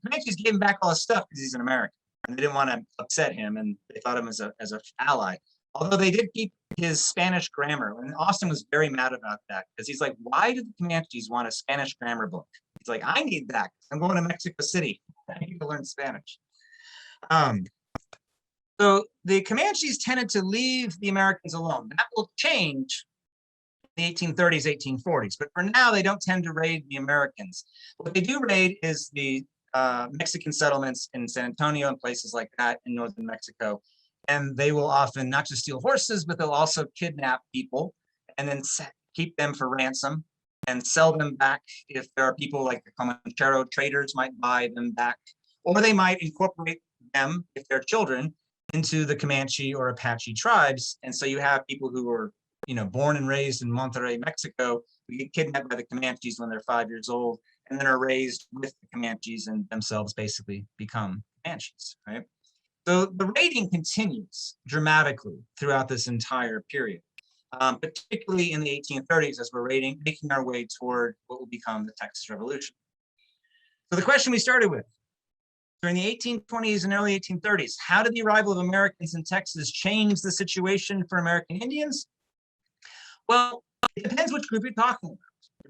Comanches gave him back all his stuff because he's an American, and they didn't want to upset him, and they thought him as an ally. Although they did keep his Spanish grammar, and Austin was very mad about that because he's like, "Why did the Comanches want a Spanish grammar book?" He's like, "I need that. I'm going to Mexico City. I need to learn Spanish." So the Comanches tended to leave the Americans alone. That will change in the 1830s, 1840s. But for now, they don't tend to raid the Americans. What they do raid is the Mexican settlements in San Antonio and places like that in northern Mexico. And they will often not just steal horses, but they'll also kidnap people and then keep them for ransom and sell them back if there are people like the Comanchero traders might buy them back, or they might incorporate them, if they're children, into the Comanche or Apache tribes. And so you have people who were, born and raised in Monterrey, Mexico, who get kidnapped by the Comanches when they're 5 years old, and then are raised with the Comanches and themselves basically become Comanches, right? So the raiding continues dramatically throughout this entire period, particularly in the 1830s as we're making our way toward what will become the Texas Revolution. So the question we started with, during the 1820s and early 1830s, how did the arrival of Americans in Texas change the situation for American Indians? Well, it depends which group you're talking about,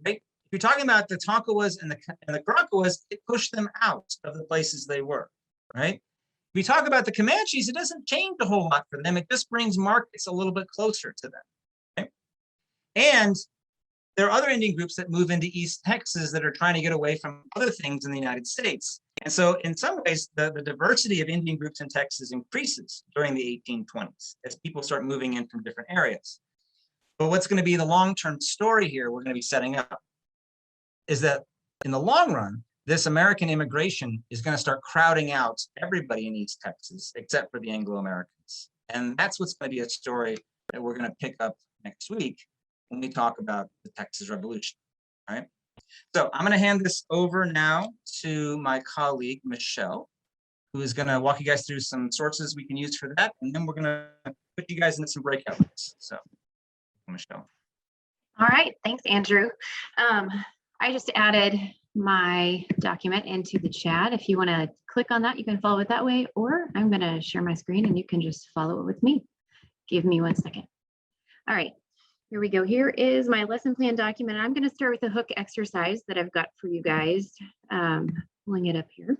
right? If you're talking about the Tonkawas and the Karankawas, it pushed them out of the places they were, right? If we talk about the Comanches, it doesn't change a whole lot for them. It just brings markets a little bit closer to them, right? And there are other Indian groups that move into East Texas that are trying to get away from other things in the United States. And so in some ways, the diversity of Indian groups in Texas increases during the 1820s as people start moving in from different areas. But what's going to be the long-term story here we're going to be setting up is that in the long run, this American immigration is going to start crowding out everybody in East Texas, except for the Anglo-Americans. And that's what's going to be a story that we're going to pick up next week when we talk about the Texas Revolution, all right? So I'm going to hand this over now to my colleague, Michelle, who is going to walk you guys through some sources we can use for that. And then we're going to put you guys into some breakout rooms. So, Michelle. All right, thanks, Andrew. I just added my document into the chat. If you want to click on that, you can follow it that way, or I'm going to share my screen and you can just follow it with me. Give me 1 second. All right, here we go. Here is my lesson plan document. I'm going to start with the hook exercise that I've got for you guys. Pulling it up here.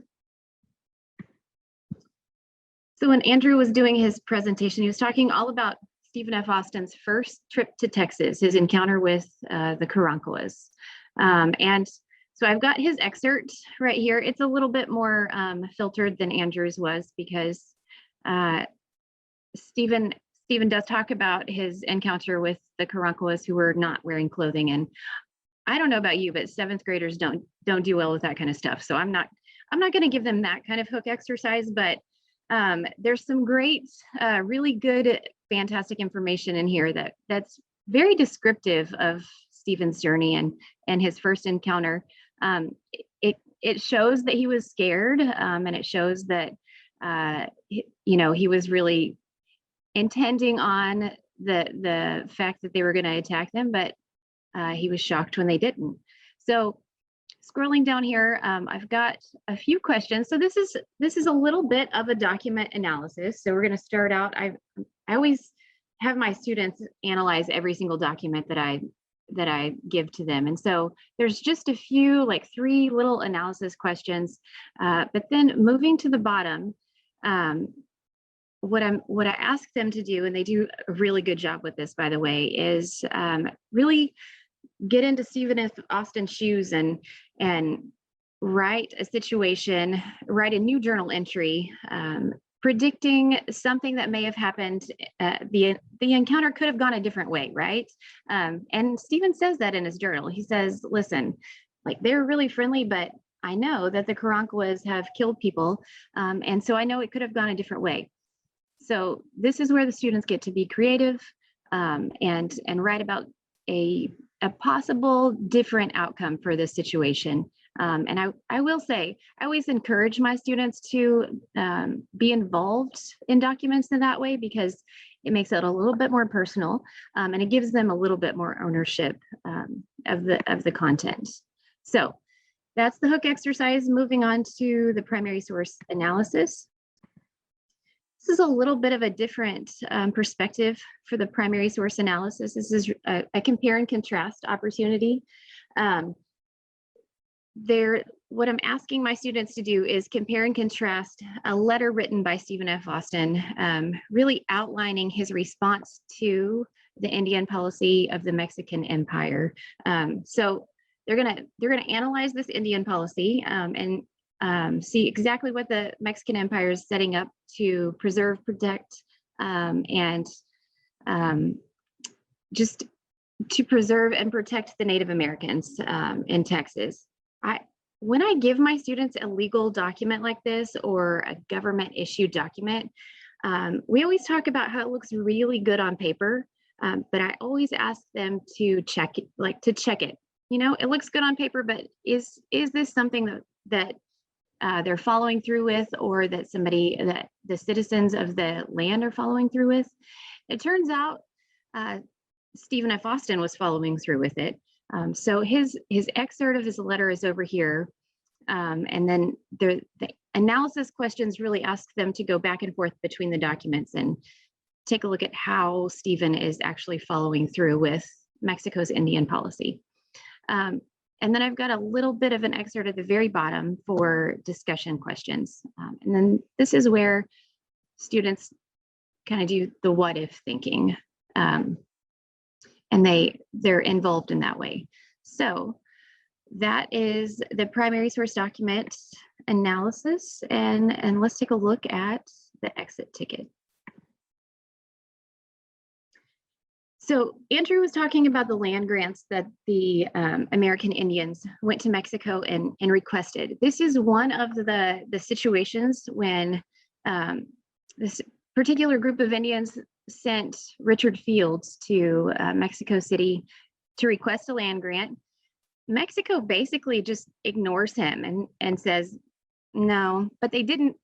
So when Andrew was doing his presentation, he was talking all about Stephen F. Austin's first trip to Texas, his encounter with the Karankawas. And so I've got his excerpt right here. It's a little bit more filtered than Andrew's was because Stephen does talk about his encounter with the Karankawas who were not wearing clothing. And I don't know about you, but 7th graders don't do well with that kind of stuff. So I'm not going to give them that kind of hook exercise, but there's some great, really good, fantastic information in here that's very descriptive of Stephen's journey and his first encounter. It shows that he was scared, and it shows that he was really intending on the fact that they were going to attack them, but he was shocked when they didn't. So scrolling down here, I've got a few questions. So this is a little bit of a document analysis. So we're going to start out. I always have my students analyze every single document that I give to them. And so there's just a few, like 3 little analysis questions. But then moving to the bottom, what I ask them to do, and they do a really good job with this, by the way, is really get into Stephen F. Austin's shoes and write a new journal entry, predicting something that may have happened. The encounter could have gone a different way, right? And Stephen says that in his journal. He says, listen, like they're really friendly, but I know that the Karankawas have killed people. And so I know it could have gone a different way. So this is where the students get to be creative and write about a possible different outcome for this situation. And I will say, I always encourage my students to be involved in documents in that way, because it makes it a little bit more personal, and it gives them a little bit more ownership of the content. So that's the hook exercise. Moving on to the primary source analysis. This is a little bit of a different perspective for the primary source analysis. This is a compare and contrast opportunity. What I'm asking my students to do is compare and contrast a letter written by Stephen F. Austin, really outlining his response to the Indian policy of the Mexican Empire. So they're gonna analyze this Indian policy and see exactly what the Mexican Empire is setting up to preserve, protect, and just to preserve and protect the Native Americans in Texas. When I give my students a legal document like this or a government issued document, we always talk about how it looks really good on paper, but I always ask them to check it, You know, it looks good on paper, but is this something that they're following through with, or that the citizens of the land are following through with? It turns out Stephen F. Austin was following through with it. So his excerpt of his letter is over here. And then the analysis questions really ask them to go back and forth between the documents and take a look at how Stephen is actually following through with Mexico's Indian policy. And then I've got a little bit of an excerpt at the very bottom for discussion questions. And then this is where students kind of do the what if thinking. And they're involved in that way. So that is the primary source document analysis. And let's take a look at the exit ticket. So Andrew was talking about the land grants that the American Indians went to Mexico and requested. This is one of the situations when this particular group of Indians sent Richard Fields to Mexico City to request a land grant. Mexico basically just ignores him and says no, but they didn't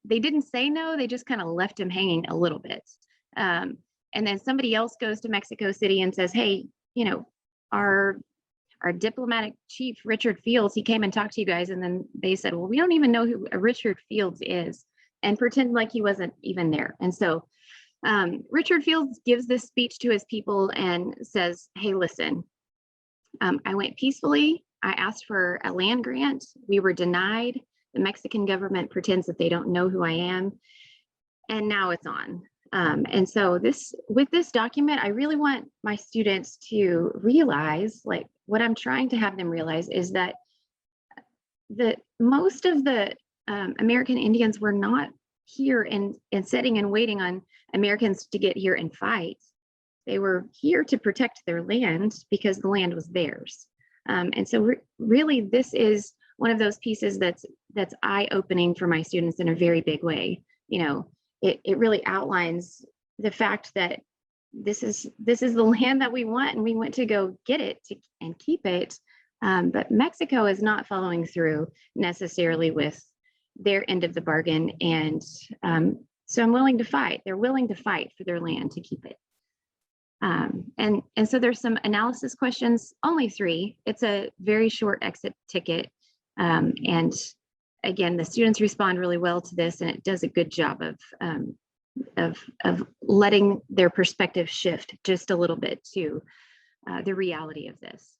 say no, they just kind of left him hanging a little bit. And then somebody else goes to Mexico City and says, hey, you know, our diplomatic chief, Richard Fields, he came and talked to you guys. And then they said, well, we don't even know who Richard Fields is, and pretend like he wasn't even there. And so Richard Fields gives this speech to his people and says, hey, listen, I went peacefully. I asked for a land grant. We were denied. The Mexican government pretends that they don't know who I am. And now it's on. And so with this document, I really want my students to realize, like, what I'm trying to have them realize is that most of the American Indians were not here and sitting and waiting on Americans to get here and fight. They were here to protect their land because the land was theirs. And so really, this is one of those pieces that's eye-opening for my students in a very big way. You know, it really outlines the fact that this is the land that we want, and we want to go get it and keep it. But Mexico is not following through necessarily with their end of the bargain. And so I'm willing to fight. They're willing to fight for their land to keep it. And so there's some analysis questions, only 3. It's a very short exit ticket. And again, the students respond really well to this, and it does a good job of letting their perspective shift just a little bit to the reality of this.